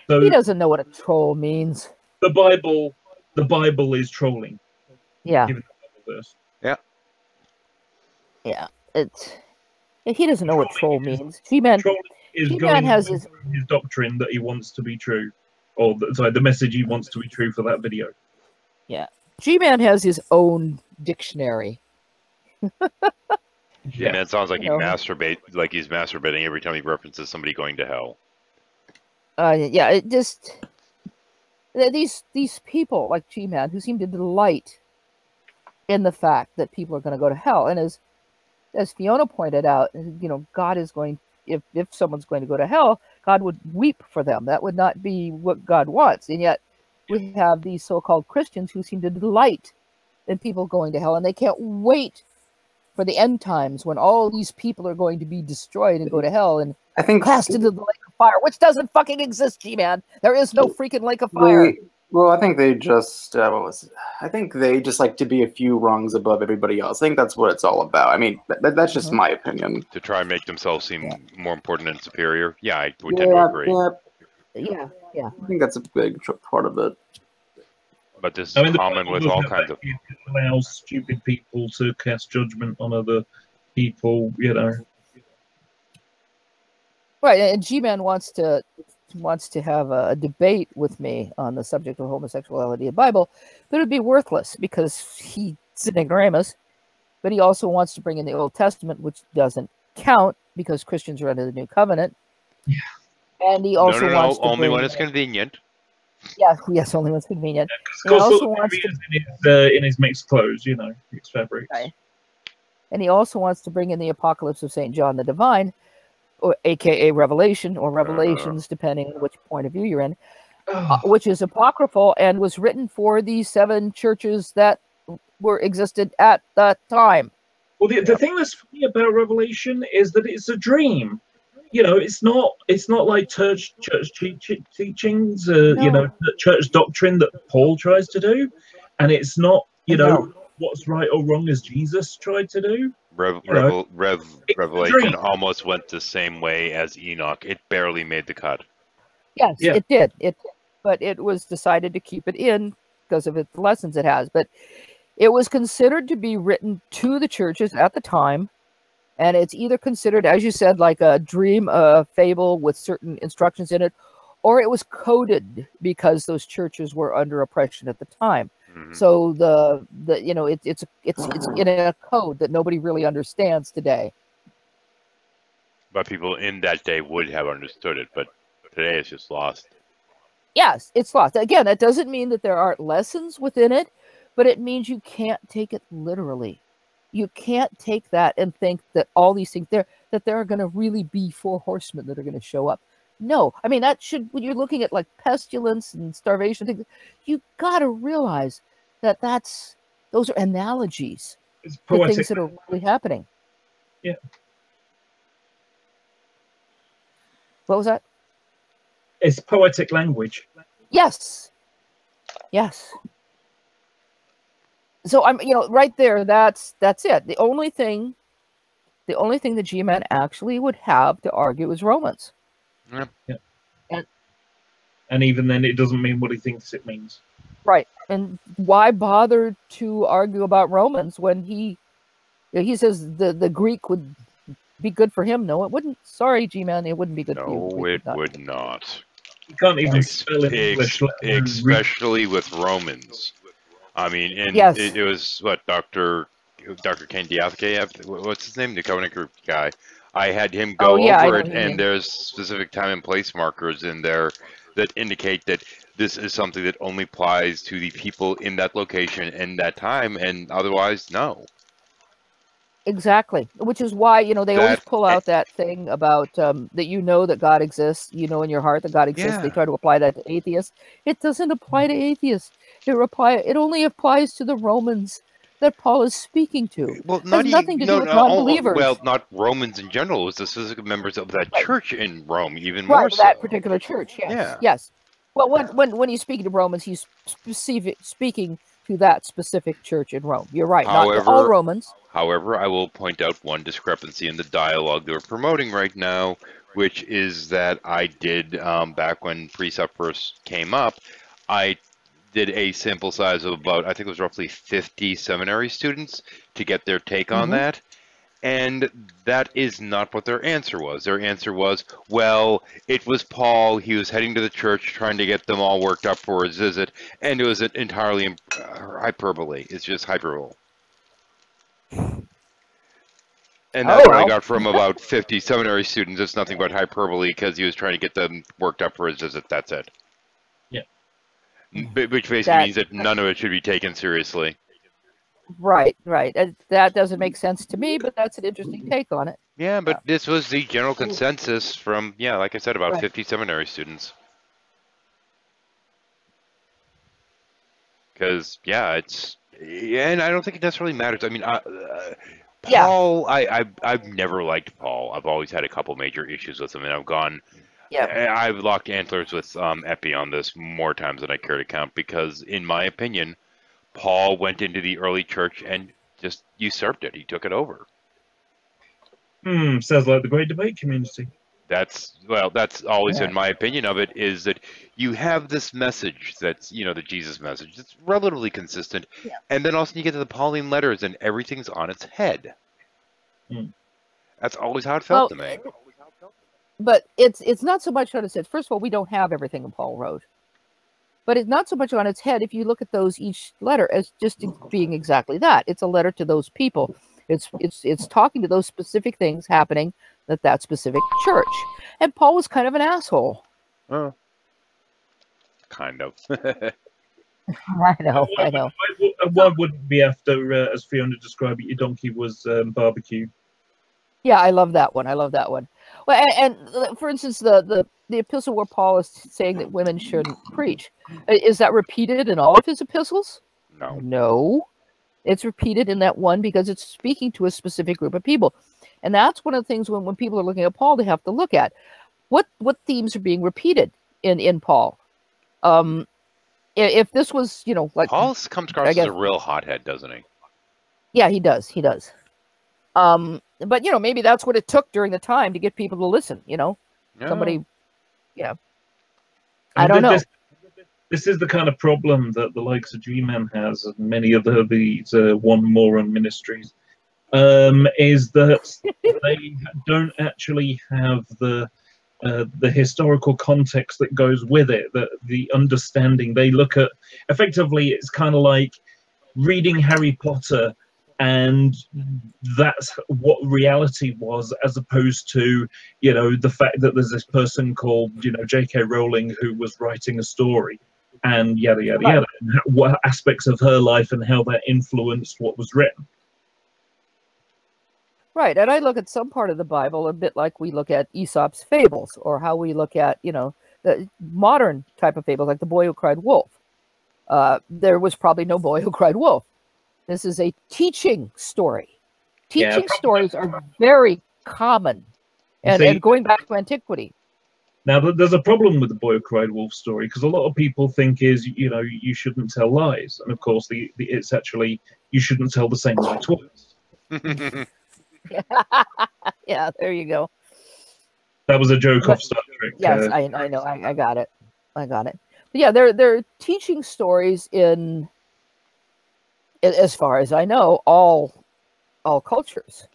So he doesn't know what a troll means. The Bible is trolling. Yeah. Giving the Bible verse. Yeah. Yeah. He doesn't know what troll means. G-Man has his doctrine that he wants to be true, or the message he wants to be true for that video. Yeah. G-Man has his own dictionary. Yeah, and it sounds like he's masturbating every time he references somebody going to hell. Yeah, it just these people like G-Man who seem to delight in the fact that people are going to go to hell, and as Fiona pointed out, you know, God is going, if someone's going to go to hell, God would weep for them. That would not be what God wants, and yet we have these so-called Christians who seem to delight in people going to hell, and they can't wait for the end times when all these people are going to be destroyed and go to hell and cast into the lake of fire, which doesn't fucking exist, G-Man. There is no freaking lake of fire. Well, I think they just, I think they just like to be a few rungs above everybody else. I think that's what it's all about. I mean, that's just my opinion. To try and make themselves seem more important and superior. Yeah, I would tend to agree. Yeah. I think that's a big part of it. But this is common with all kinds of... It allows stupid people to cast judgment on other people, you know. Right, and G-Man wants to have a debate with me on the subject of homosexuality in the Bible, but it would be worthless because he's an ignoramus, but he also wants to bring in the Old Testament, which doesn't count because Christians are under the New Covenant. Yeah. And he also wants to only when it's convenient. Yeah, yes, only when it's convenient. Yeah, he also wants to in his mixed clothes, you know, mixed fabrics. Right. And he also wants to bring in the Apocalypse of St. John the Divine, or AKA Revelation, or Revelations, depending on which point of view you're in, which is apocryphal and was written for the 7 churches that existed at that time. Well, the thing that's funny about Revelation is that it's a dream. You know, it's not like church teachings, you know, the church doctrine that Paul tries to do, and it's not, you know, what's right or wrong as Jesus tried to do. Revelation almost went the same way as Enoch. It barely made the cut. Yes, it did. But it was decided to keep it in because of its lessons it has. But it was considered to be written to the churches at the time. And it's either considered, as you said, like a dream, a fable with certain instructions in it, or it was coded because those churches were under oppression at the time. Mm-hmm. So you know, it's in a code that nobody really understands today. But people in that day would have understood it, but today it's just lost. Yes, it's lost. Again, that doesn't mean that there aren't lessons within it, but it means you can't take it literally. You can't take that and think that all these things there are going to really be 4 horsemen that are going to show up. No, I mean, that should, when you're looking at like pestilence and starvation, things, you got to realize that those are analogies to things that are really happening. Yeah. What was that? It's poetic language. Yes. Yes. So I'm, right there. That's it. The only thing the G-Man actually would have to argue is Romans. Yeah. And even then, it doesn't mean what he thinks it means. Right. And why bother to argue about Romans when he says the Greek would be good for him? No, it wouldn't. Sorry, G-Man, it wouldn't be good for you. No, it would not. You can't even spell in English. Especially with Romans. I mean, and yes. it was what Dr. Ken Diathke, what's his name? The Covenant Group guy. I had him go over it, and there's specific time and place markers in there that indicate that this is something that only applies to the people in that location and that time, and otherwise, no. Exactly, which is why they always pull out that thing about that that God exists, in your heart that God exists. Yeah. They try to apply that to atheists. It doesn't apply to atheists. It only applies to the Romans that Paul is speaking to. Well, it has nothing to do with non-believers. Well, not Romans in general. It was the specific members of that church in Rome, even more so. That particular church. Yes. Yeah. Yes. Well, when he's speaking to Romans, he's speaking to that specific church in Rome. You're right. However, not to all Romans. However, I will point out one discrepancy in the dialogue they're promoting right now, which is that I did, back when Precept first came up, I did a sample size of about, I think it was roughly 50 seminary students to get their take on that. And that is not what their answer was. Their answer was, well, it was Paul. He was heading to the church trying to get them all worked up for his visit. And it was entirely hyperbole. It's just hyperbole. And that's what I got from about 50 seminary students. It's nothing but hyperbole because he was trying to get them worked up for his visit. That's it. Yeah. Which basically means that none of it should be taken seriously. Right. That doesn't make sense to me, but that's an interesting take on it. Yeah, but this was the general consensus from, like I said, about 50 seminary students. Because, and I don't think it necessarily matters. I mean, Paul, I've never liked Paul. I've always had a couple major issues with him, and I've locked antlers with Epi on this more times than I care to count, because in my opinion, Paul went into the early church and just usurped it. He took it over. Sounds like the Great Debate community. That's always been my opinion of it, is that you have this message that's, the Jesus message. It's relatively consistent. Yeah. And then also you get to the Pauline letters and everything's on its head. That's always how it felt to me. But it's not so much on its head. First of all, we don't have everything Paul wrote. But it's not so much on its head if you look at those each letter as just being exactly that. It's a letter to those people. It's talking to those specific things happening at that specific church. And Paul was kind of an asshole. Oh. Kind of. I know. Why wouldn't be after, as Fiona described it, your donkey was barbecue? Yeah, I love that one. Well, and for instance, the epistle where Paul is saying that women shouldn't preach, is that repeated in all of his epistles? No. It's repeated in that one because it's speaking to a specific group of people. And that's one of the things when people are looking at Paul, they have to look at. What themes are being repeated in Paul? If this was, like... Paul comes across as a real hothead, doesn't he? Yeah, he does. But, maybe that's what it took during the time to get people to listen, Somebody, I don't know. This is the kind of problem that the likes of G-Man has and many of these one moron ministries, is that they don't actually have the historical context that goes with it, the understanding. They look at, effectively, it's kind of like reading Harry Potter, and that's what reality was, as opposed to, the fact that there's this person called, J.K. Rowling who was writing a story, and yada, yada, yada, and what aspects of her life and how that influenced what was written. Right, and I look at some part of the Bible a bit like we look at Aesop's fables, or how we look at, the modern type of fables, like the boy who cried wolf. There was probably no boy who cried wolf. This is a teaching story. Teaching stories are very common, and going back to antiquity. Now, there's a problem with the Boy Who Cried Wolf story, because a lot of people think is, you know, you shouldn't tell lies. And of course, it's actually, you shouldn't tell the same lie twice. Yeah, there you go. That was a joke off Star Trek. Yes, I know. I got it. I got it. But yeah, they're teaching stories in, as far as I know, all cultures.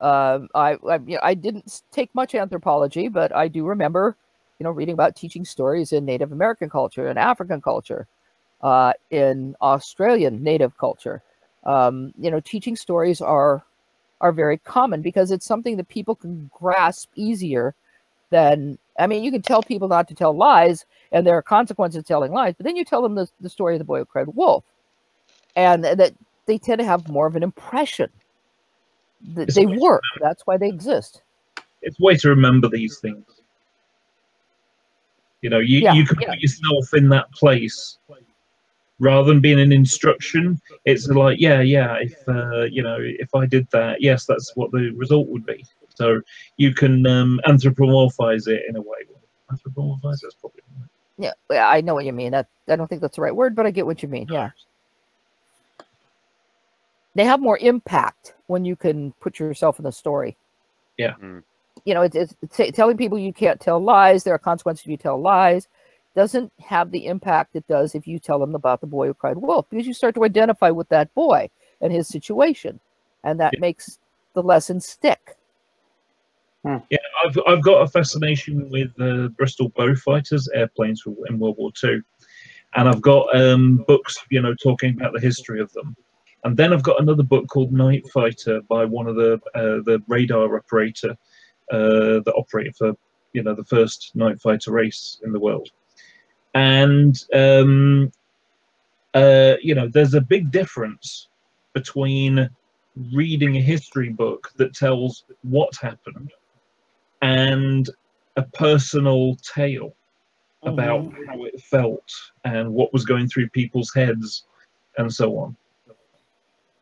I didn't take much anthropology, but I do remember, you know, reading about teaching stories in Native American culture, in African culture, in Australian Native culture. You know, teaching stories are very common because it's something that people can grasp easier than, I mean, you can tell people not to tell lies, and there are consequences to telling lies, but then you tell them the story of the Boy Who Cried Wolf, and that they tend to have more of an impression. They work. That's why they exist. It's a way to remember these things. You know, you can put yourself in that place rather than being an instruction. It's like, if you know, if I did that, yes, that's what the result would be. So you can anthropomorphize it in a way. Anthropomorphize, that's probably yeah. I know what you mean. I don't think that's the right word, but I get what you mean. Yeah. They have more impact when you can put yourself in the story. Yeah. You know, it's telling people you can't tell lies. There are consequences if you tell lies. Doesn't have the impact it does if you tell them about the Boy Who Cried Wolf, because you start to identify with that boy and his situation, and that makes the lesson stick. Yeah, I've got a fascination with Bristol bow fighters, airplanes in World War II, and I've got books, you know, talking about the history of them. And then I've got another book called Night Fighter by one of the radar operator that operated for, you know, the first night fighter race in the world. And you know, there's a big difference between reading a history book that tells what happened and a personal tale about how it felt and what was going through people's heads and so on.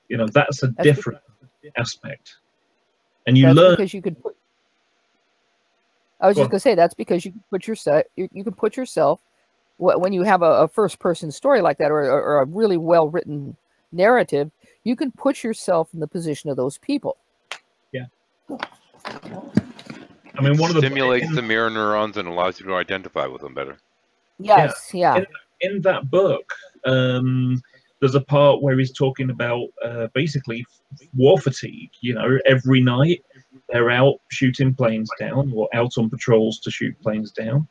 You know, that's a different aspect. And you learn because you could put, I was just going to say, that's because you can put yourself, you can put yourself, when you have a first person story like that, or a really well written narrative, you can put yourself in the position of those people. Yeah. I mean, one of the stimulates the mirror neurons and allows you to identify with them better. Yes, yeah. In that book, there's a part where he's talking about basically war fatigue. You know, every night they're out shooting planes down or out on patrols to shoot planes down.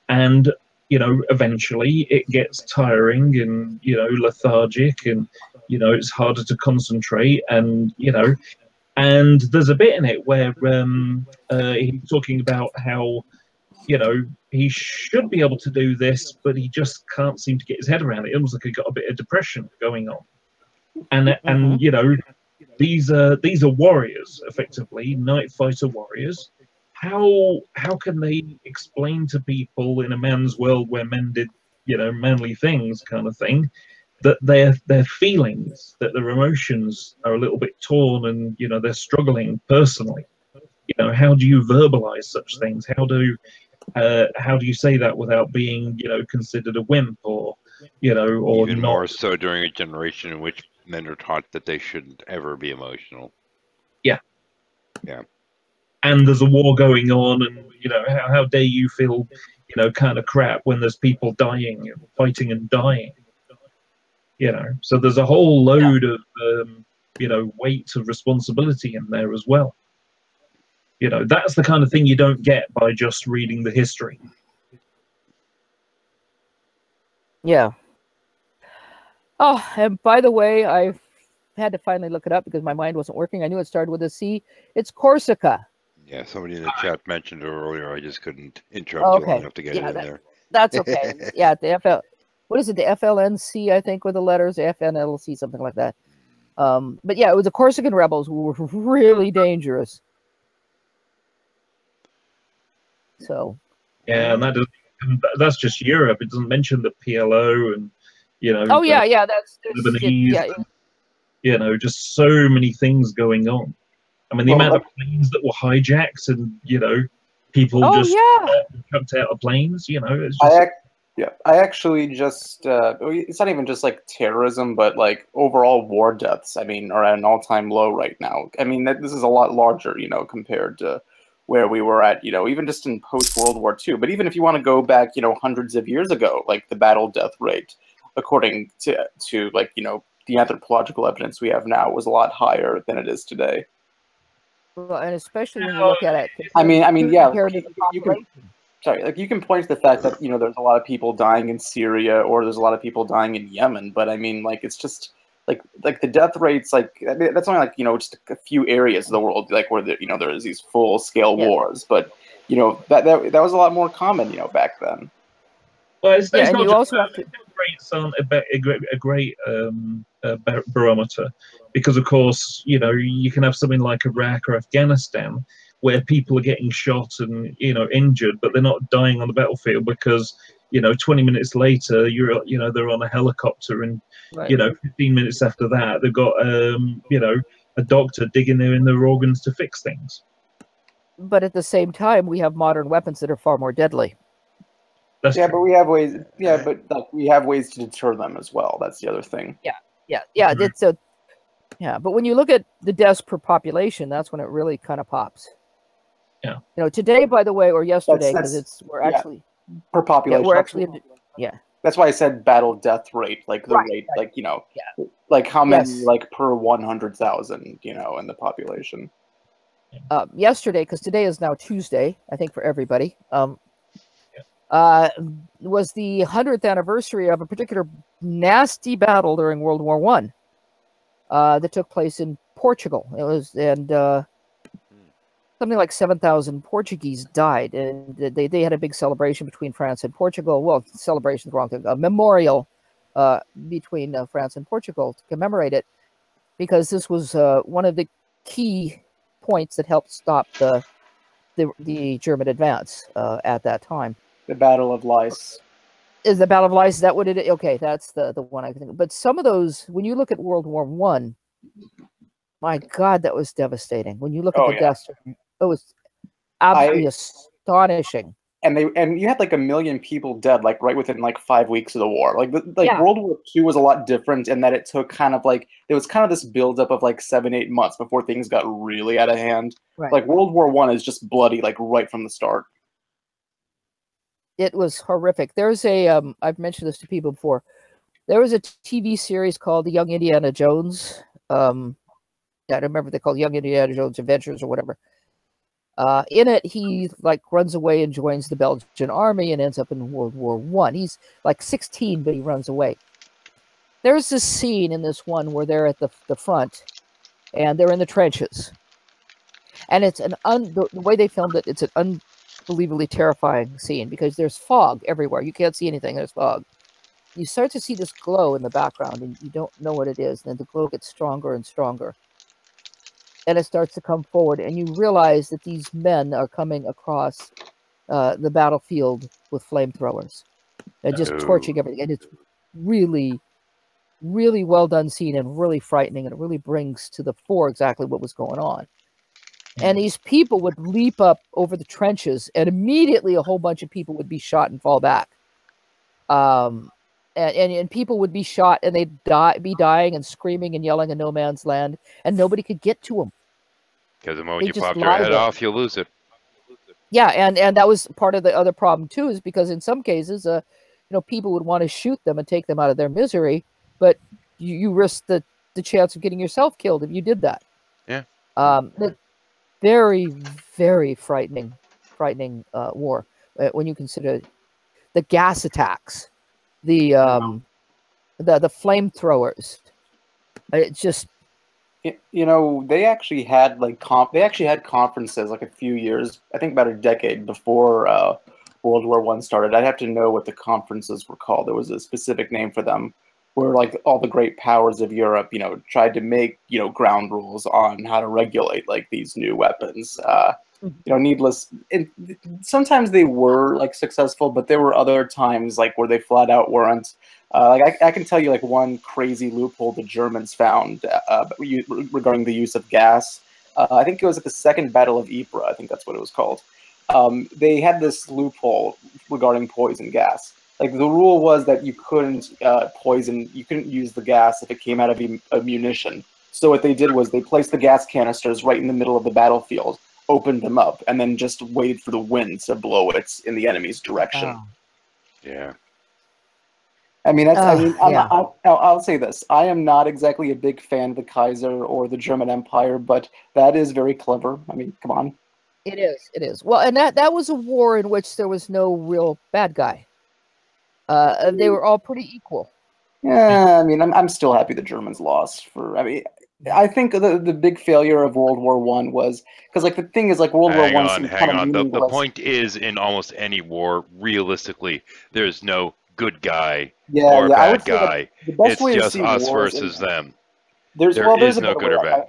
And, you know, eventually it gets tiring and, you know, lethargic, and, you know, it's harder to concentrate, and, you know, and there's a bit in it where he's talking about how, you know, he should be able to do this, but he just can't seem to get his head around it. It almost like he got a bit of depression going on. And you know, these are warriors, effectively, night fighter warriors. How can they explain to people in a man's world where men did, you know, manly things, kind of thing, that their feelings, that their emotions are a little bit torn, and, you know, they're struggling personally? You know, how do you verbalize such things? How do you say that without being, you know, considered a wimp, or, you know, or even not? More so during a generation in which men are taught that they shouldn't ever be emotional. Yeah. Yeah. And there's a war going on, and, you know, how dare you feel, you know, kind of crap when there's people dying and fighting and dying, you know? So there's a whole load of, you know, weight of responsibility in there as well. You know, that's the kind of thing you don't get by just reading the history. Yeah. Oh, and by the way, I had to finally look it up because my mind wasn't working. I knew it started with a C. It's Corsica. Yeah, somebody in the chat mentioned it earlier. I just couldn't interrupt you long enough to get it in there. That's okay. Yeah, the what is it? The FLNC, I think, with the letters, FNLC, something like that. But yeah, it was the Corsican rebels who were really dangerous. So. Yeah, and that's just Europe. It doesn't mention the PLO and, you know. Oh yeah, that's Lebanese. Yeah. You know, just so many things going on. I mean, the amount of planes that were hijacked, and, you know, People just yeah. jumped out of planes. You know, it's just. I actually just, it's not even just like terrorism, but like overall war deaths, I mean, are at an all-time low right now. I mean, this is a lot larger, you know, compared to where we were at, you know, even just in post-World War II. But even if you want to go back, you know, hundreds of years ago, like the battle death rate, according to like, you know, the anthropological evidence we have now was a lot higher than it is today. Well, and especially when you look at it. I mean, yeah, you can. Sorry, like you can point to the fact that, you know, there's a lot of people dying in Syria or there's a lot of people dying in Yemen, but I mean, like, it's just like the death rates, like, I mean, that's only like, you know, just a few areas of the world, like where you know, there's these full scale wars, but you know, that was a lot more common, you know, back then. Well, it's and not you also have to. Rates aren't a great barometer, because of course, you know, you can have something like Iraq or Afghanistan where people are getting shot and, you know, injured, but they're not dying on the battlefield because, you know, 20 minutes later, you know, they're on a helicopter, and you know, 15 minutes after that, they've got you know, a doctor digging in their organs to fix things. But at the same time, we have modern weapons that are far more deadly. That's true. But we have ways. Yeah, but like, we have ways to deter them as well. That's the other thing. Yeah. It's a. Yeah, but when you look at the deaths per population, that's when it really kind of pops. Yeah. You know, today, by the way, or yesterday, because we're actually per population. Yeah, we're actually. That's why I said battle death rate, like the rate, like, you know, like how many, like per 100,000, you know, in the population. Yesterday, because today is now Tuesday, I think for everybody. Was the 100th anniversary of a particular nasty battle during World War I that took place in Portugal. It was, and something like 7,000 Portuguese died, and they had a big celebration between France and Portugal. Well, celebration is the wrong thing. A memorial between France and Portugal to commemorate it, because this was one of the key points that helped stop the German advance at that time. The Battle of Lice. Is the Battle of Lice, is that what it is? Okay, that's the one I can think of. But some of those, when you look at World War I, my God, that was devastating. When you look at the deaths, it was absolutely astonishing. And you had like 1 million people dead, like right within like 5 weeks of the war. Like World War II was a lot different in that it took kind of like, there was kind of this buildup of like 7-8 months before things got really out of hand. Right. Like World War I is just bloody, like right from the start. It was horrific. There's a, I've mentioned this to people before. There was a TV series called The Young Indiana Jones. I don't remember they called Young Indiana Jones Adventures or whatever. In it, he like runs away and joins the Belgian army and ends up in World War I. He's like 16, but he runs away. There's this scene in this one where they're at the front and they're in the trenches. And it's the way they filmed it, it's an unbelievably terrifying scene because there's fog everywhere. You can't see anything, there's fog. You start to see this glow in the background and you don't know what it is. And then the glow gets stronger and stronger. And it starts to come forward, and you realize that these men are coming across the battlefield with flamethrowers and just torching everything. And it's really, really well done scene and really frightening, and it really brings to the fore exactly what was going on. And these people would leap up over the trenches, and immediately a whole bunch of people would be shot and fall back. And people would be shot, and they'd be dying and screaming and yelling in no man's land, and nobody could get to them. Because the moment you pop your head off, you'll lose it. Yeah, and that was part of the other problem too, is because in some cases, people would want to shoot them and take them out of their misery, but you risk the chance of getting yourself killed if you did that. Yeah. Very, very frightening war when you consider the gas attacks, the flamethrowers. It's just. They actually had conferences like a few years, I think about a decade before World War I started. I'd have to know what the conferences were called. There was a specific name for them, where like all the great powers of Europe, tried to make ground rules on how to regulate like these new weapons. Needless. Sometimes they were like successful, but there were other times like where they flat out weren't. I can tell you like one crazy loophole the Germans found regarding the use of gas. I think it was at the Second Battle of Ypres. I think that's what it was called. they had this loophole regarding poison gas. Like the rule was that you couldn't you couldn't use the gas if it came out of a munition. So what they did was they placed the gas canisters right in the middle of the battlefield, opened them up, and then just waited for the wind to blow it in the enemy's direction. Oh. Yeah. I mean, that's. Yeah. I'll say this: I am not exactly a big fan of the Kaiser or the German Empire, but that is very clever. I mean, come on. It is. It is. Well, and that was a war in which there was no real bad guy. They were all pretty equal. Yeah, I mean, I'm still happy the Germans lost. I think the big failure of World War I was because, like, the thing is, like, World War I seems kind of meaningless. The point is, in almost any war, realistically, there's no good guy or bad guy. It's just us versus them. There's no good or bad.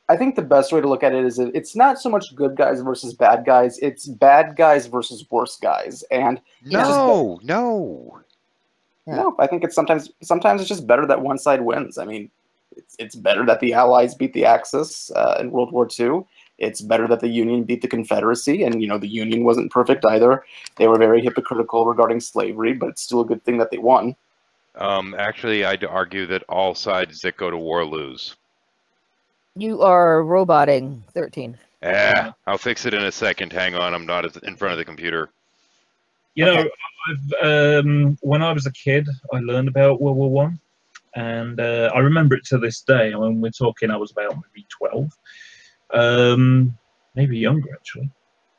I think the best way to look at it is it's not so much good guys versus bad guys. It's bad guys versus worse guys. And no. I think it's sometimes it's just better that one side wins. I mean, it's better that the Allies beat the Axis in World War II. It's better that the Union beat the Confederacy, and the Union wasn't perfect either. They were very hypocritical regarding slavery, but it's still a good thing that they won. Actually, I'd argue that all sides that go to war lose. You are roboting 13. I'll fix it in a second. Hang on, I'm not in front of the computer. When I was a kid, I learned about World War One, and I remember it to this day. I mean, we're talking, I was about maybe 12, maybe younger actually.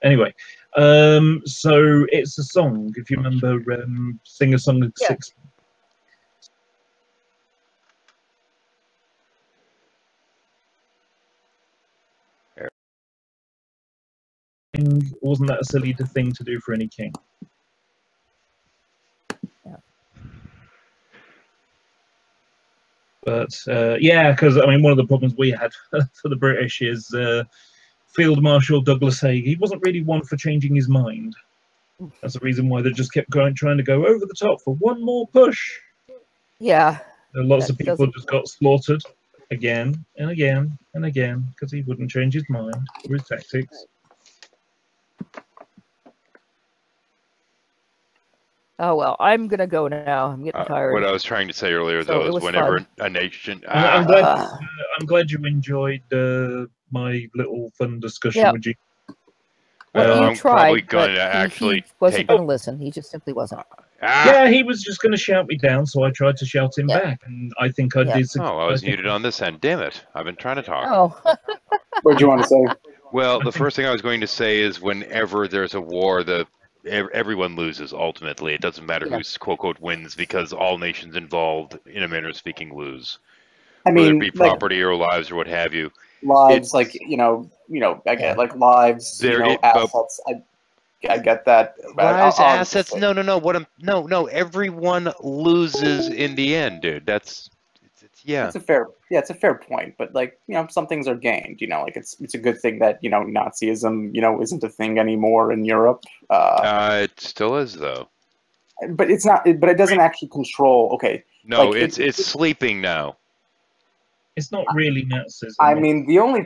Anyway, so it's a song. If you remember, Sing a Song of Six. Wasn't that a silly thing to do for any king? Yeah. But yeah, because I mean, one of the problems we had for the British is Field Marshal Douglas Haig. He wasn't really one for changing his mind. That's the reason why they just kept trying to go over the top for one more push. Yeah. Lots of people just got slaughtered again and again and again because he wouldn't change his mind or his tactics. Oh well, I'm gonna go now. I'm getting tired. What I was trying to say earlier, though, is whenever a nation. I'm glad you enjoyed my little fun discussion with you. Well, I'm probably going to actually. He wasn't going to listen. He just simply wasn't. Yeah, he was just going to shout me down, so I tried to shout him back, and I think I did. Oh, I was muted on this end. Damn it! I've been trying to talk. Oh. What did you want to say? Well, the first thing I was going to say is whenever there's a war, everyone loses ultimately. It doesn't matter who's quote unquote wins because all nations involved, in a manner of speaking, lose. I mean, whether it be property or lives or what have you. Lives, I get like lives, assets. I get that. Lives, assets. No. Everyone loses in the end, dude. It's a fair point. But some things are gained. Like it's a good thing that Nazism isn't a thing anymore in Europe. It still is though. But it's not. But it doesn't actually control. Okay. No, it's sleeping now. It's not really Nazism. I mean, the only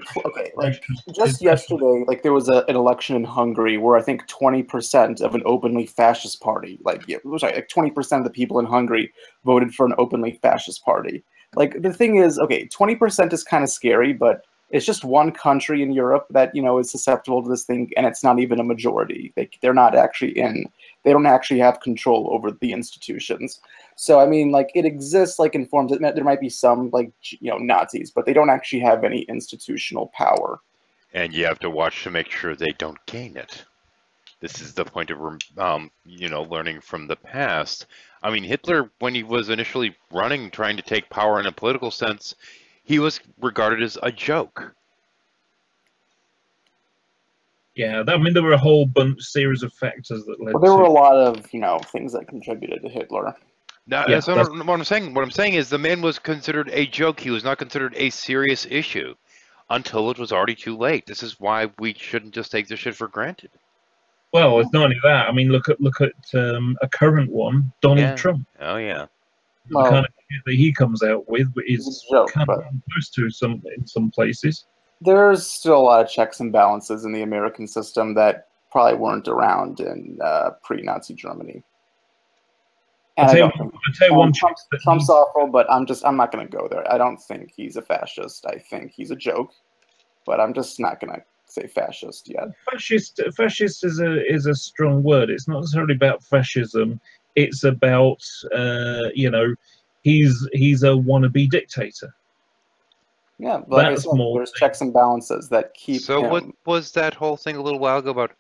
just yesterday, there was an election in Hungary where I think 20% of an openly fascist party, 20% of the people in Hungary voted for an openly fascist party. The thing is, 20% is kind of scary, but it's just one country in Europe that is susceptible to this thing, and it's not even a majority. They're not actually they don't actually have control over the institutions. So I mean, it exists in forms that there might be some Nazis, but they don't actually have any institutional power. And you have to watch to make sure they don't gain it. This is the point of learning from the past. I mean, Hitler, when he was initially running, trying to take power in a political sense, he was regarded as a joke. Yeah, I mean, there were a whole series of factors that led. Well, there were a lot of things that contributed to Hitler. No, that's what I'm saying. What I'm saying is the man was considered a joke. He was not considered a serious issue until it was already too late. This is why we shouldn't just take this shit for granted. Well, it's not only that. I mean, look at a current one, Donald Trump. Oh yeah. The kind of shit that he comes out with is kind of close to in some places. There's still a lot of checks and balances in the American system that probably weren't around in pre-Nazi Germany. And I'll tell you one Trump's awful, but I'm not going to go there. I don't think he's a fascist. I think he's a joke, but I'm just not going to say fascist yet. Fascist is a strong word. It's not necessarily about fascism. It's about you know, he's a wannabe dictator. Yeah, but like I said, there's checks and balances that keep. So what was that whole thing a little while ago about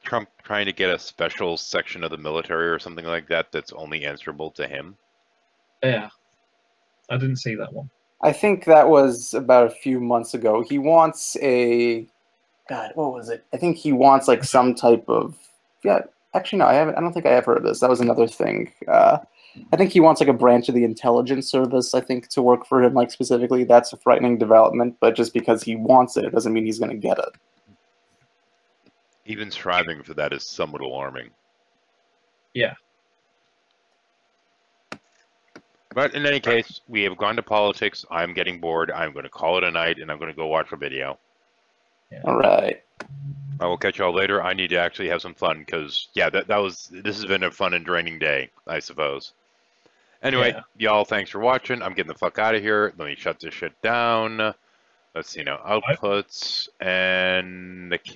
Trump trying to get a special section of the military or something like that that's only answerable to him? Yeah, I didn't see that one. I think that was about a few months ago. He wants a, God, what was it? I think he wants like some type of, actually no, I don't think I have heard of this. That was another thing. I think he wants like a branch of the intelligence service, I think, to work for him, like specifically. That's a frightening development, but just because he wants it doesn't mean he's going to get it. Even striving for that is somewhat alarming. Yeah. But in any case, we have gone to politics. I'm getting bored. I'm going to call it a night, and I'm going to go watch a video. Yeah. All right. I will catch y'all later. I need to actually have some fun because, yeah, this has been a fun and draining day, I suppose. Anyway, y'all, thanks for watching. I'm getting the fuck out of here. Let me shut this shit down. Let's see now. Outputs and the